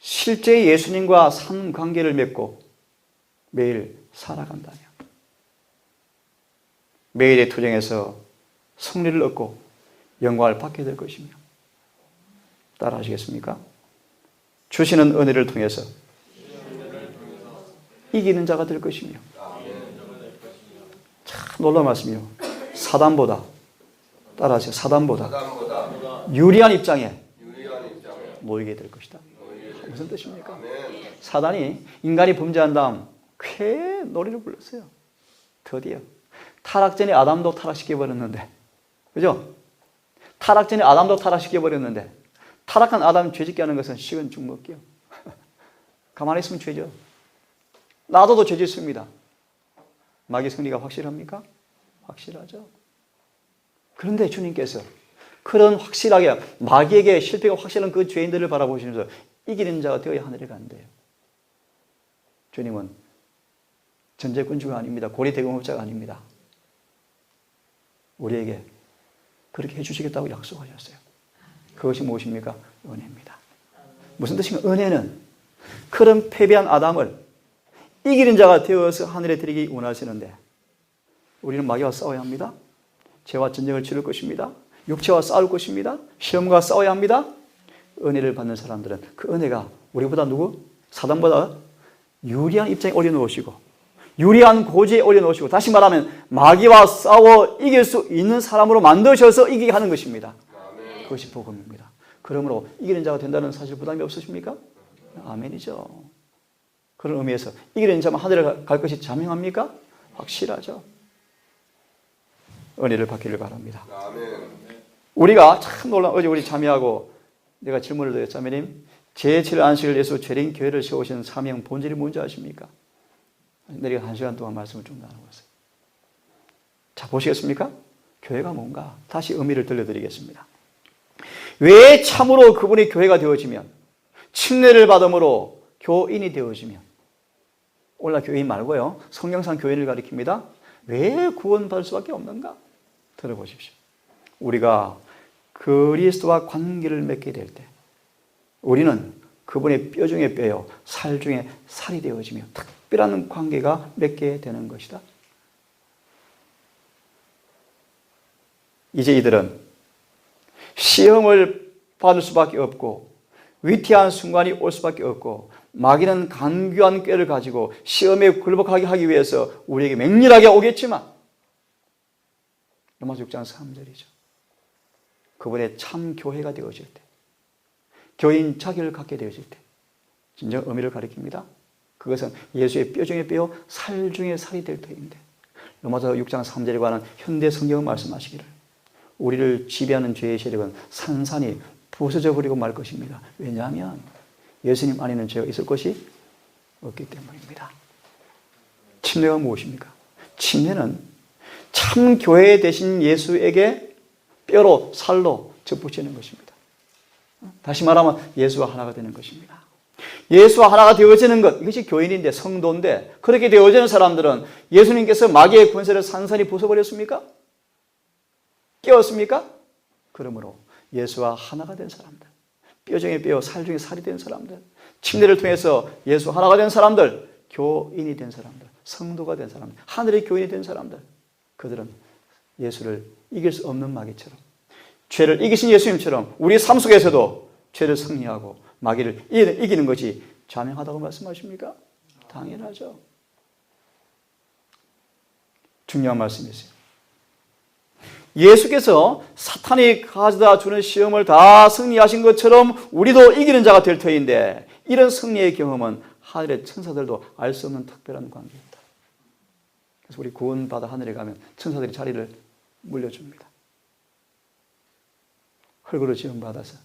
실제 예수님과 산 관계를 맺고 매일 살아간다면 매일의 투쟁에서 승리를 얻고 영광을 받게 될 것이며, 따라 하시겠습니까? 주시는 은혜를 통해서 이기는 자가 될 것이며, 참 놀라운 말씀이요. 사단보다, 따라하세요. 사단보다 유리한 입장에 놓이게 될 것이다. 무슨 뜻입니까? 사단이 인간이 범죄한 다음 꽤 노래를 불렀어요. 드디어 타락 전에 아담도 타락시켜버렸는데, 그죠? 타락 전에 아담도 타락시켜버렸는데, 타락한 아담 죄짓게 하는 것은 식은 죽 먹기요. 가만히 있으면 죄죠. 놔둬도 죄짓습니다. 마귀 승리가 확실합니까? 확실하죠. 그런데 주님께서 그런 확실하게 마귀에게 실패가 확실한 그 죄인들을 바라보시면서 이기는 자가 되어야 하늘에 간대요. 주님은 전제군주가 아닙니다. 고리대금업자가 아닙니다. 우리에게 그렇게 해주시겠다고 약속하셨어요. 그것이 무엇입니까? 은혜입니다. 무슨 뜻인가? 은혜는 그런 패배한 아담을 이기는 자가 되어서 하늘에 들이기 원하시는데, 우리는 마귀와 싸워야 합니다. 죄와 전쟁을 치를 것입니다. 육체와 싸울 것입니다. 시험과 싸워야 합니다. 은혜를 받는 사람들은 그 은혜가 우리보다 사단보다 유리한 입장에 올려놓으시고, 유리한 고지에 올려놓으시고, 다시 말하면 마귀와 싸워 이길 수 있는 사람으로 만드셔서 이기게 하는 것입니다. 그것이 복음입니다. 그러므로 이기는 자가 된다는 사실 부담이 없으십니까? 아멘이죠. 그런 의미에서 이기는 자만 하늘에 갈 것이 자명합니까? 확실하죠. 은혜를 받기를 바랍니다. 우리가 참 놀라운, 어제 우리 자매하고 내가 질문을 드렸죠. 자매님, 제7 안식을 위해서 죄린 교회를 세우신 사명 본질이 뭔지 아십니까? 내가 1시간 동안 말씀을 좀 나누었어요. 자, 보시겠습니까? 교회가 뭔가 다시 의미를 들려드리겠습니다. 왜 참으로 그분이 교회가 되어지면, 침례를 받음으로 교인이 되어지면, 오늘날 교인 말고요, 성경상 교인을 가리킵니다. 왜 구원받을 수밖에 없는가? 들어보십시오. 우리가 그리스도와 관계를 맺게 될 때, 우리는 그분의 뼈 중에 뼈요, 살 중에 살이 되어지며 특별한 관계가 맺게 되는 것이다. 이제 이들은 시험을 받을 수밖에 없고, 위태한 순간이 올 수밖에 없고, 마귀는 간교한 꾀를 가지고 시험에 굴복하게 하기 위해서 우리에게 맹렬하게 오겠지만, 로마서 6장 3절이죠. 그분의 참 교회가 되어질 때, 교인 자격을 갖게 되어질 때 진정 의미를 가리킵니다. 그것은 예수의 뼈 중에 뼈, 살 중에 살이 될 터인데, 로마서 6장 3절에 관한 현대 성경은 말씀하시기를 우리를 지배하는 죄의 세력은 산산이 부서져 버리고 말 것입니다. 왜냐하면 예수님 안에는 죄가 있을 것이 없기 때문입니다. 침례가 무엇입니까? 침례는 참 교회 되신 예수에게 뼈로 살로 접붙이는 것입니다. 다시 말하면 예수와 하나가 되는 것입니다. 예수와 하나가 되어지는 것, 이것이 교인인데, 성도인데, 그렇게 되어지는 사람들은 예수님께서 마귀의 권세를 산산히 부숴버렸습니까? 깨웠습니까? 그러므로 예수와 하나가 된 사람들, 뼈 중에 뼈, 살 중에 살이 된 사람들, 침례를 통해서 예수 하나가 된 사람들, 교인이 된 사람들, 성도가 된 사람들, 하늘의 교인이 된 사람들, 그들은 예수를 이길 수 없는 마귀처럼, 죄를 이기신 예수님처럼 우리 삶 속에서도 죄를 승리하고 마귀를 이기는 것이 자명하다고 말씀하십니까? 당연하죠. 중요한 말씀이세요. 예수께서 사탄이 가져다 주는 시험을 다 승리하신 것처럼 우리도 이기는 자가 될 터인데, 이런 승리의 경험은 하늘의 천사들도 알 수 없는 특별한 관계입니다. 그래서 우리 구원받아 하늘에 가면 천사들이 자리를 물려줍니다. 흙으로 지음받아서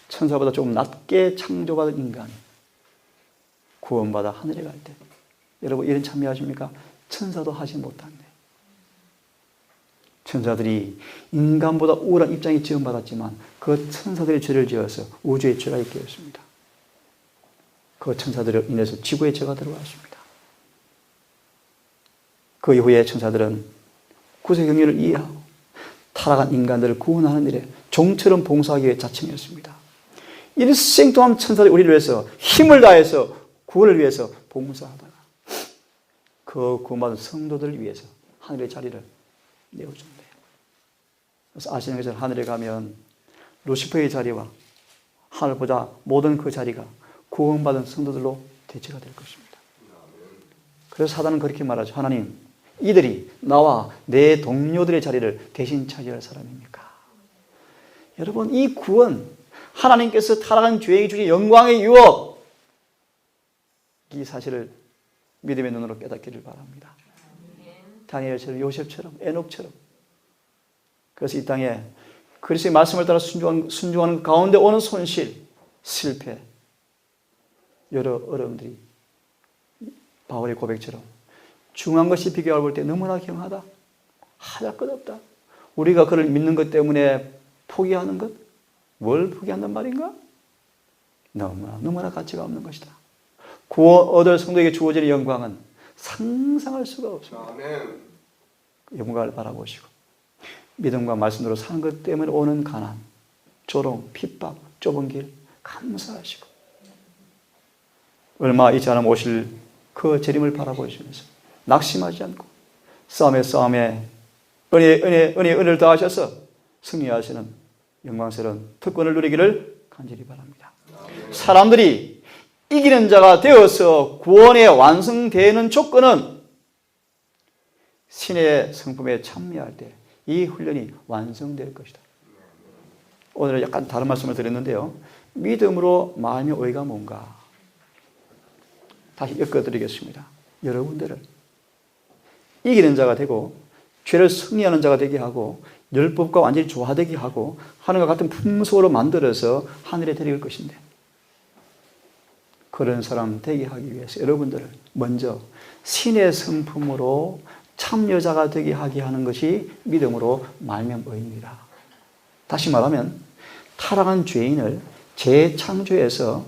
천사보다 조금 낮게 창조받은 인간이 구원받아 하늘에 갈 때, 여러분 이런 참여하십니까? 천사도 하지 못한대. 천사들이 인간보다 우월한 입장에 지음받았지만 그 천사들의 죄를 지어서 우주의 죄가 있게 했습니다. 그 천사들을 인해서 지구의 죄가 들어왔습니다. 그 이후에 천사들은 구세 경륜을 이해하고 타락한 인간들을 구원하는 일에 종처럼 봉사하기 위해 자청했습니다. 일생 동안 천사들이 우리를 위해서 힘을 다해서 구원을 위해서 봉사하다가 그 구원받은 성도들을 위해서 하늘의 자리를 내어준대요. 그래서 아시는 것처럼 하늘에 가면 루시퍼의 자리와 하늘보다 모든 그 자리가 구원받은 성도들로 대체가 될 것입니다. 그래서 사단은 그렇게 말하죠. 하나님, 이들이 나와 내 동료들의 자리를 대신 차지할 사람입니까? 여러분, 이 구원, 하나님께서 타락한 죄의 주신 영광의 유업, 이 사실을 믿음의 눈으로 깨닫기를 바랍니다. 다니엘처럼, 요셉처럼, 에녹처럼. 그래서 이 땅에 그리스도의 말씀을 따라 순종하는 가운데 오는 손실, 실패, 여러 어려움들이 바울의 고백처럼 중요한 것이 비교해 볼 때 너무나 경하다. 하다 끝없다. 우리가 그를 믿는 것 때문에 포기하는 것? 뭘 포기한단 말인가? 너무나 가치가 없는 것이다. 구원 얻을 성도에게 주어지는 영광은 상상할 수가 없습니다. 아멘. 영광을 바라보시고 믿음과 말씀으로 사는 것 때문에 오는 가난, 조롱, 핍박, 좁은 길 감사하시고 얼마 있지 않으면 오실 그 재림을 바라보시면서 낙심하지 않고 싸움에 은혜를 더하셔서 승리하시는 영광스러운 특권을 누리기를 간절히 바랍니다. 사람들이 이기는 자가 되어서 구원에 완성되는 조건은 신의 성품에 참여할 때 이 훈련이 완성될 것이다. 오늘은 약간 다른 말씀을 드렸는데요. 믿음으로 마음의 의가 뭔가 다시 엮어드리겠습니다. 여러분들을 이기는 자가 되고 죄를 승리하는 자가 되게 하고 율법과 완전히 조화되게 하고 하늘과 같은 품속으로 만들어서 하늘에 데려갈 것인데 그런 사람 되게 하기 위해서 여러분들을 먼저 신의 성품으로 참여자가 되게 하게 하는 것이 믿음으로 말미암음이다. 다시 말하면 타락한 죄인을 재창조해서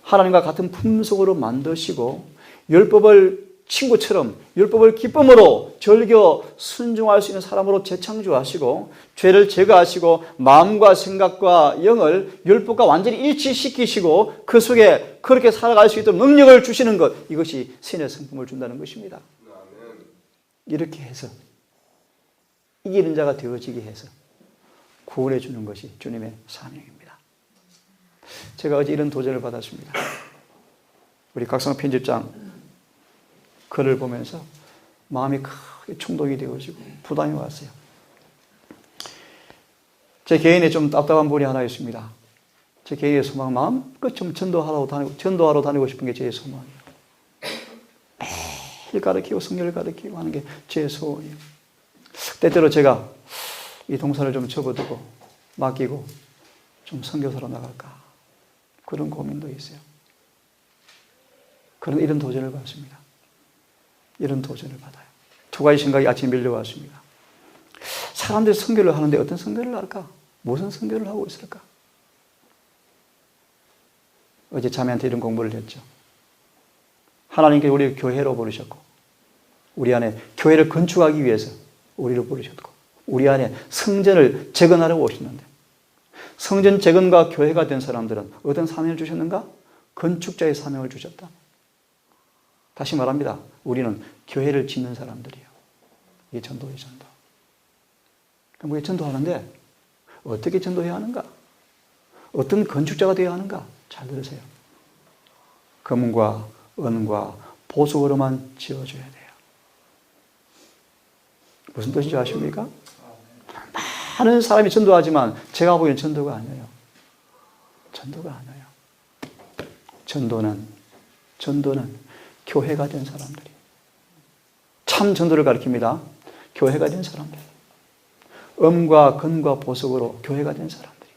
하나님과 같은 품속으로 만드시고 율법을 친구처럼 율법을 기쁨으로 즐겨 순종할 수 있는 사람으로 재창조하시고 죄를 제거하시고 마음과 생각과 영을 율법과 완전히 일치시키시고 그 속에 그렇게 살아갈 수 있도록 능력을 주시는 것, 이것이 신의 성품을 준다는 것입니다. 이렇게 해서 이기는 자가 되어지게 해서 구원해 주는 것이 주님의 사명입니다. 제가 어제 이런 도전을 받았습니다. 우리 각성 편집장 글을 보면서 마음이 크게 충동이 되어지고 부담이 왔어요. 제 개인에 좀 답답한 부분이 하나 있습니다. 제 개인의 소망, 마음껏 좀 전도하러 다니고 싶은 게 제 소망이에요. 매일 가르치고 성경을 가르치고 하는 게 제 소원이에요. 때때로 제가 이 동산을 좀 접어두고 맡기고 좀 선교사로 나갈까 그런 고민도 있어요. 그런데 이런 도전을 받습니다. 이런 도전을 받아요. 두 가지 생각이 아침에 밀려왔습니다. 사람들이 선교를 하는데 어떤 선교를 할까? 무슨 선교를 하고 있을까? 어제 자매한테 이런 공부를 했죠. 하나님께서 우리를 교회로 부르셨고 우리 안에 교회를 건축하기 위해서 우리를 부르셨고 우리 안에 성전을 재건하려고 오셨는데 성전 재건과 교회가 된 사람들은 어떤 사명을 주셨는가? 건축자의 사명을 주셨다. 다시 말합니다. 우리는 교회를 짓는 사람들이에요. 이게 전도예요, 전도. 그럼 우리 전도하는데 어떻게 전도해야 하는가? 어떤 건축자가 되어야 하는가? 잘 들으세요. 금과 은과 보석으로만 지어줘야 돼요. 무슨 뜻인지 아십니까? 많은 사람이 전도하지만 제가 보기에는 전도가 아니에요. 전도가 아니에요. 전도는 교회가 된 사람들이. 참 전도를 가리킵니다. 교회가 된 사람들. 음과 건과 보석으로 교회가 된 사람들이.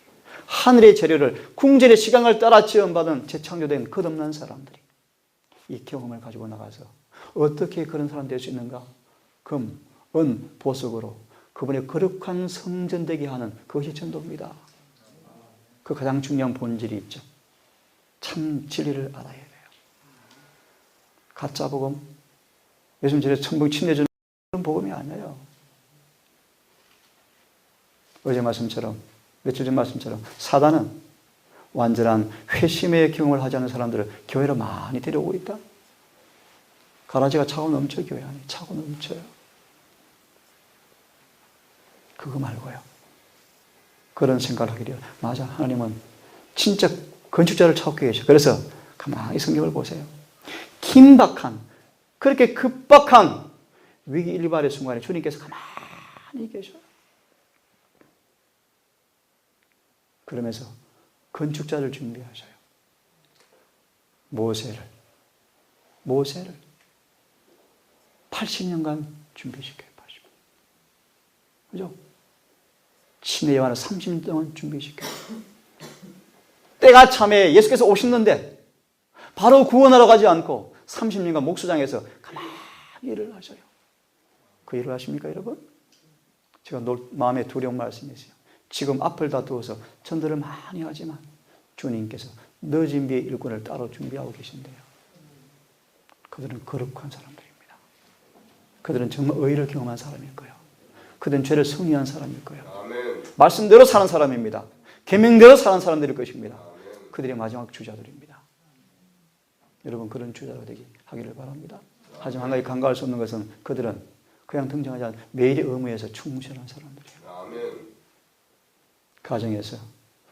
하늘의 재료를 궁전의 시간을 따라 지원받은 재창조된 끝없는 사람들이. 이 경험을 가지고 나가서 어떻게 그런 사람 될 수 있는가? 금, 은, 보석으로 그분의 거룩한 성전 되게 하는 그것이 전도입니다. 그 가장 중요한 본질이 있죠. 참 진리를 알아야 돼요. 가짜 복음, 요즘 저래 천국 침례주는 그런 복음이 아니에요. 어제 말씀처럼, 며칠 전 말씀처럼 사단은 완전한 회심의 경험을 하지 않은 사람들을 교회로 많이 데려오고 있다. 가라지가 차고 넘쳐 교회 안에 차고 넘쳐요. 그거 말고요. 그런 생각을 하게 돼요. 맞아, 하나님은 진짜 건축자를 찾고 계셔. 그래서 가만히 성경을 보세요. 긴박한, 그렇게 급박한 위기 일발의 순간에 주님께서 가만히 계셔. 그러면서 건축자를 준비하셔요. 모세를 80년간 준비시켜요. 80년. 그죠? 친애 요한을 30년 동안 준비시켜요. 때가 참에 예수께서 오셨는데 바로 구원하러 가지 않고 30년간 목수장에서 가만히 일을 하셔요. 그 일을 하십니까, 여러분? 제가 마음에 두려운 말씀이 있어요. 지금 앞을 다 두어서 전도를 많이 하지만 주님께서 늦은 비의 일꾼을 따로 준비하고 계신데요. 그들은 거룩한 사람들입니다. 그들은 정말 의를 경험한 사람일 거예요. 그들은 죄를 승리한 사람일 거예요. 아멘. 말씀대로 사는 사람입니다. 계명대로 사는 사람들일 것입니다. 그들의 마지막 주자들입니다. 여러분, 그런 주자가 하기를 바랍니다. 하지만 한 가지 간과할 수 없는 것은 그들은 그냥 등장하지 않은 매일의 의무에서 충실한 사람들이에요. 아멘. 가정에서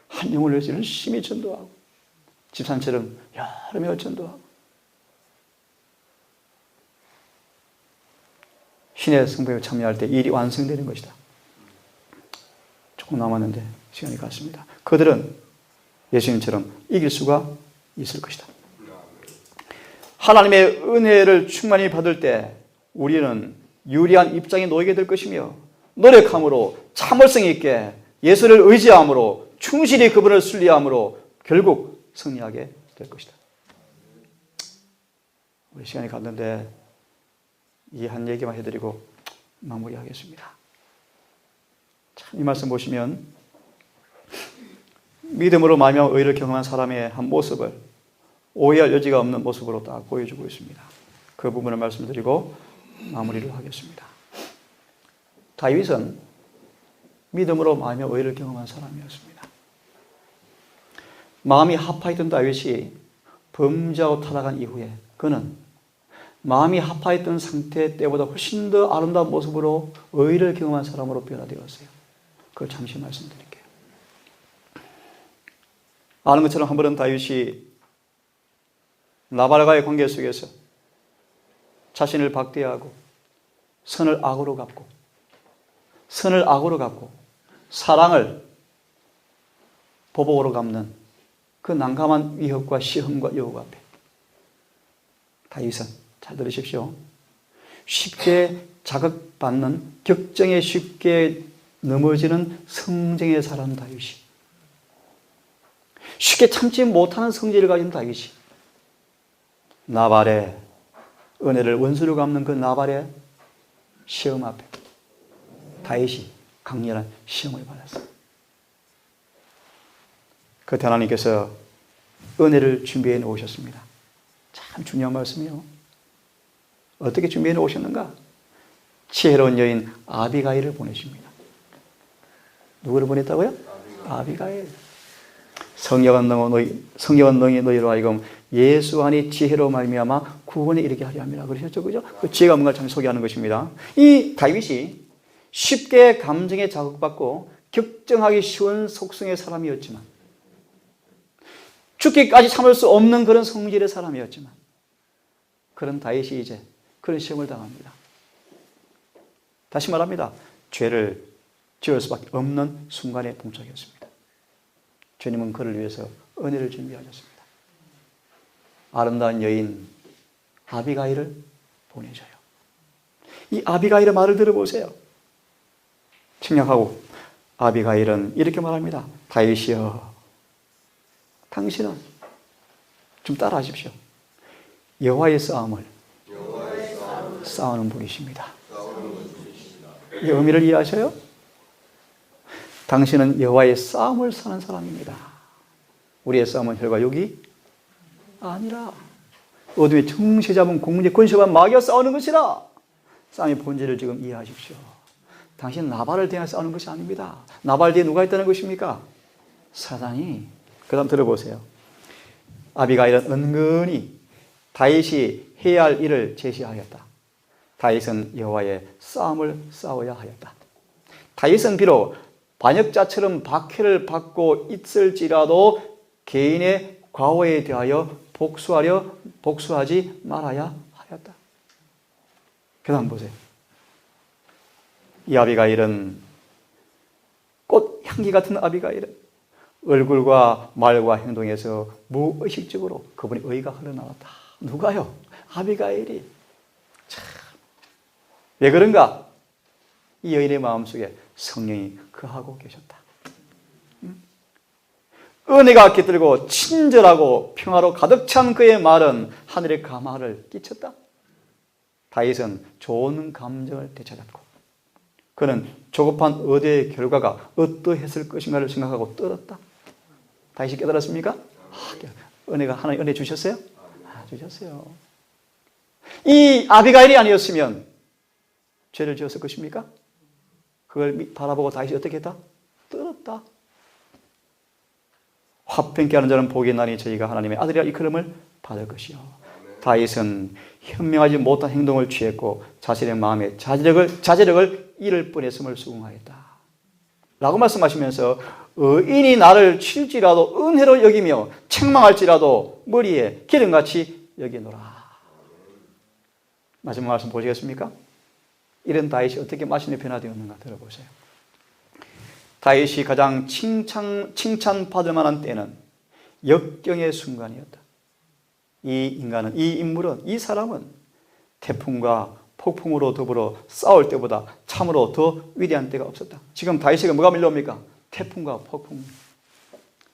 한 영혼을 위해서 열심히 전도하고 집사님처럼 여러 명을 전도하고 신의 성부에 참여할 때 일이 완성되는 것이다. 조금 남았는데 시간이 갔습니다. 그들은 예수님처럼 이길 수가 있을 것이다. 하나님의 은혜를 충만히 받을 때 우리는 유리한 입장에 놓이게 될 것이며 노력함으로 참을성 있게 예수를 의지함으로 충실히 그분을 순리함으로 결국 승리하게 될 것이다. 우리 시간이 갔는데 이 한 얘기만 해드리고 마무리하겠습니다. 참 이 말씀 보시면 믿음으로 말미암아 의를 경험한 사람의 한 모습을 오해할 여지가 없는 모습으로 딱 보여주고 있습니다. 그 부분을 말씀드리고 마무리를 하겠습니다. 다윗은 믿음으로 말미암아 의를 경험한 사람이었습니다. 마음이 하파했던 다윗이 범죄하고 타락한 이후에 그는 마음이 하파했던 상태 때보다 훨씬 더 아름다운 모습으로 의를 경험한 사람으로 변화되었어요. 그걸 잠시 말씀드릴게요. 아는 것처럼 한 번은 다윗이 나발과의 관계 속에서 자신을 박대하고 선을 악으로 갚고 사랑을 보복으로 갚는 그 난감한 위협과 시험과 유혹 앞에 다윗은, 잘 들으십시오, 쉽게 자극받는 격정에 쉽게 넘어지는 성정에 살아는 다윗이, 쉽게 참지 못하는 성질을 가진 다윗이 나발의 은혜를 원수로 갚는 그 나발의 시험 앞에 다윗이 강렬한 시험을 받았어요. 그때 하나님께서 은혜를 준비해 놓으셨습니다. 참 중요한 말씀이에요. 어떻게 준비해 놓으셨는가? 지혜로운 여인 아비가일을 보내십니다. 누구를 보냈다고요? 아비가일. 성령은 너희 너희로 하여금 예수 안에 지혜로 말미암아 구원에 이르게 하려 함이라 그러셨죠, 그죠? 그 지혜가 뭔가 참 소개하는 것입니다. 이 다윗이 쉽게 감정에 자극받고 격정하기 쉬운 속성의 사람이었지만, 죽기까지 참을 수 없는 그런 성질의 사람이었지만, 그런 다윗이 이제 그런 시험을 당합니다. 다시 말합니다. 죄를 지을 수밖에 없는 순간에 봉착했습니다. 주님은 그를 위해서 은혜를 준비하셨습니다. 아름다운 여인 아비가일을 보내줘요. 이 아비가일의 말을 들어보세요. 생략하고 아비가일은 이렇게 말합니다. 다윗이여, 당신은, 좀 따라 하십시오, 여호와의 싸움을 싸우는 분이십니다. 이 의미를 이해하셔요? 당신은 여호와의 싸움을 사는 사람입니다. 우리의 싸움은 혈과 육이 아니라 어둠의 정세 잡은 공문의 권세와 마귀와 싸우는 것이라. 싸움의 본질을 지금 이해하십시오. 당신은 나발을 대하여 싸우는 것이 아닙니다. 나발 뒤에 누가 있다는 것입니까? 사단이. 그 다음 들어보세요. 아비가일은 은근히 다윗이 해야 할 일을 제시하였다. 다윗은 여호와의 싸움을 싸워야 하였다. 다윗은 비록 반역자처럼 박해를 받고 있을지라도 개인의 과오에 대하여 복수하지 말아야 하였다. 그 다음 보세요. 이 아비가일은 꽃 향기 같은 아비가일은 얼굴과 말과 행동에서 무의식적으로 그분의 의가 흘러나왔다. 누가요? 아비가일이. 참, 왜 그런가? 이 여인의 마음속에 성령이 거하고 계셨다. 은혜가 깃들고 친절하고 평화로 가득 찬 그의 말은 하늘의 감화를 끼쳤다. 다윗은 좋은 감정을 되찾았고 그는 조급한 의대의 결과가 어떠했을 것인가를 생각하고 떨었다. 다윗이 깨달았습니까? 은혜가 하나님 은혜 주셨어요? 주셨어요. 이 아비가일이 아니었으면 죄를 지었을 것입니까? 그걸 바라보고 다윗이 어떻게 했다? 떨었다. 화평케 하는 자는 복이 있나니 저희가 하나님의 아들이라 일컬음을 받을 것이요. 다윗은 현명하지 못한 행동을 취했고 자신의 마음에 자제력을 잃을 뻔했음을 수긍하였다. 라고 말씀하시면서 의인이 나를 칠지라도 은혜로 여기며 책망할지라도 머리에 기름같이 여기노라. 마지막 말씀 보시겠습니까? 이런 다윗이 어떻게 마침내 변화되었는가 들어보세요. 다윗이 가장 칭찬받을 만한 때는 역경의 순간이었다. 이 인간은, 이 인물은, 이 사람은 태풍과 폭풍으로 더불어 싸울 때보다 참으로 더 위대한 때가 없었다. 지금 다윗에게 뭐가 밀려옵니까? 태풍과 폭풍.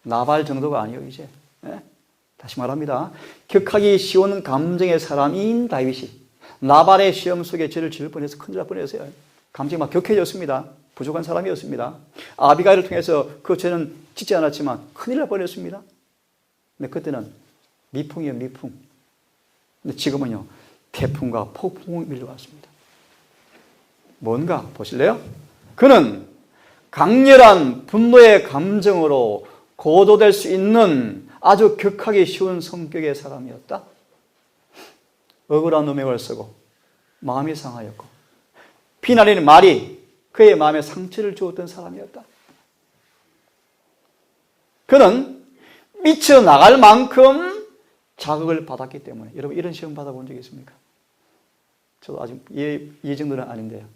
나발 정도가 아니에요, 이제. 네? 다시 말합니다. 격하기 쉬운 감정의 사람인 다윗이 나발의 시험 속에 죄를 지을 뻔해서 큰일 날 뻔했어요. 감정이 막 격해졌습니다. 부족한 사람이었습니다. 아비가일을 통해서 그 죄는 짓지 않았지만 큰일 날 뻔했습니다. 근데 그때는 미풍이에요, 미풍. 근데 지금은요, 태풍과 폭풍이 밀려왔습니다. 뭔가 보실래요? 그는 강렬한 분노의 감정으로 고도될 수 있는 아주 격하기 쉬운 성격의 사람이었다. 억울한 누명을 쓰고 마음이 상하였고 비난하는 말이 그의 마음에 상처를 주었던 사람이었다. 그는 미쳐나갈 만큼 자극을 받았기 때문에 여러분 이런 시험 받아본 적 있습니까? 저도 아직 이 정도는 아닌데요.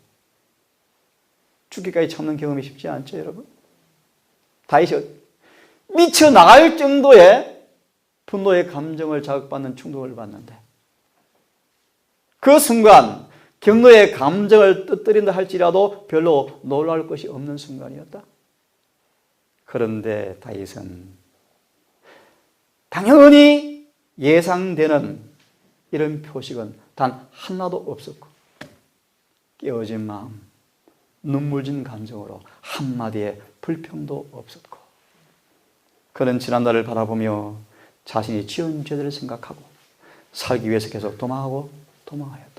죽기까지 참는 경험이 쉽지 않죠, 여러분? 다윗이 미쳐나갈 정도의 분노의 감정을 자극받는 충동을 받는데 그 순간 경노의 감정을 떠뜨린다 할지라도 별로 놀랄 것이 없는 순간이었다. 그런데 다윗은 당연히 예상되는 이런 표식은 단 하나도 없었고 깨어진 마음, 눈물진 감정으로 한마디의 불평도 없었고 그는 지난날을 바라보며 자신이 지은 죄들을 생각하고 살기 위해서 계속 도망하였다.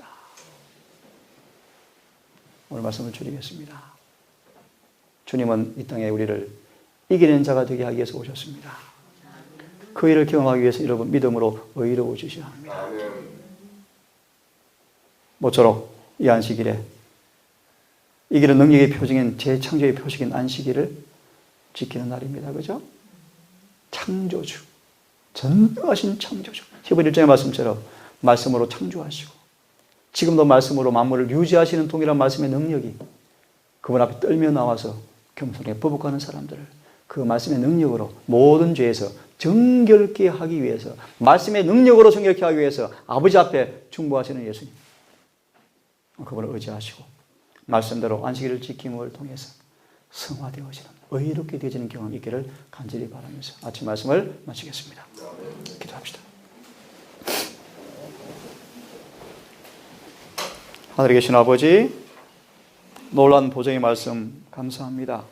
오늘 말씀을 줄이겠습니다. 주님은 이 땅에 우리를 이기는 자가 되게 하기 위해서 오셨습니다. 그 일을 경험하기 위해서 여러분 믿음으로 의로워 주셔야 합니다. 모쪼록 이 안식일에 이기는 능력의 표징인 재창조의 표식인 안식일을 지키는 날입니다. 그죠? 창조주, 전능하신 창조주. 히브리 1장의 말씀처럼 말씀으로 창조하시고 지금도 말씀으로 만물을 유지하시는 동일한 말씀의 능력이 그분 앞에 떨며 나와서 겸손하게 부복하는 사람들을 그 말씀의 능력으로 모든 죄에서 정결케 하기 위해서 말씀의 능력으로 정결케 하기 위해서 아버지 앞에 중보하시는 예수님 그분을 의지하시고 말씀대로 안식일을 지킴을 통해서 성화되어지는 의롭게 되어지는 경험이 있기를 간절히 바라면서 아침 말씀을 마치겠습니다. 기도합시다. 하늘에 계신 아버지, 놀라운 보정의 말씀 감사합니다.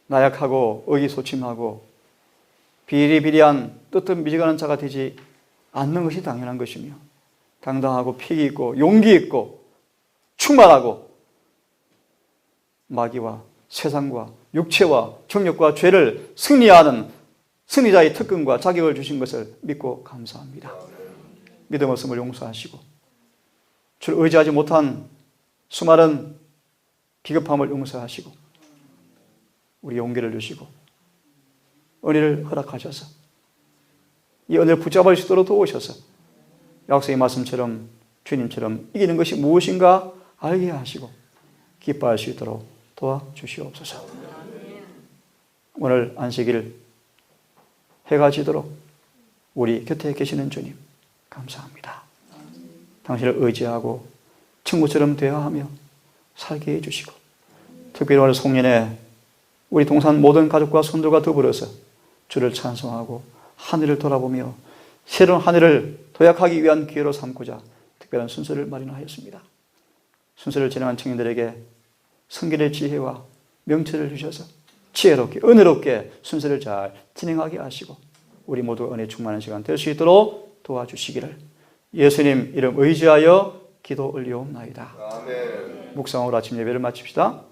나약하고 의기소침하고 비리비리한 뜨뜻미지근한 자가 되지 않는 것이 당연한 것이며 당당하고 패기 있고 용기 있고 충만하고 마귀와 세상과 육체와 정욕과 죄를 승리하는 승리자의 특권과 자격을 주신 것을 믿고 감사합니다. 믿음 없음을 용서하시고 주를 의지하지 못한 수많은 비겁함을 용서하시고 우리 용기를 주시고 은혜를 허락하셔서 이 은혜를 붙잡을 수 있도록 도우셔서 약속의 말씀처럼 주님처럼 이기는 것이 무엇인가 알게 하시고 기뻐할 수 있도록 도와주시옵소서. 오늘 안식일 해가 지도록 우리 곁에 계시는 주님 감사합니다. 당신을 의지하고 친구처럼 대화하며 살게 해주시고 특별히 오늘 송년회 우리 동산 모든 가족과 손들과 더불어서 주를 찬송하고 하늘을 돌아보며 새로운 한 해를 도약하기 위한 기회로 삼고자 특별한 순서를 마련하였습니다. 순서를 진행한 청년들에게 성결의 지혜와 명철을 주셔서 지혜롭게 은혜롭게 순서를 잘 진행하게 하시고 우리 모두 은혜 충만한 시간 될 수 있도록 도와주시기를 예수님 이름 의지하여 기도 올리옵나이다. 아멘. 묵상으로 아침 예배를 마칩시다.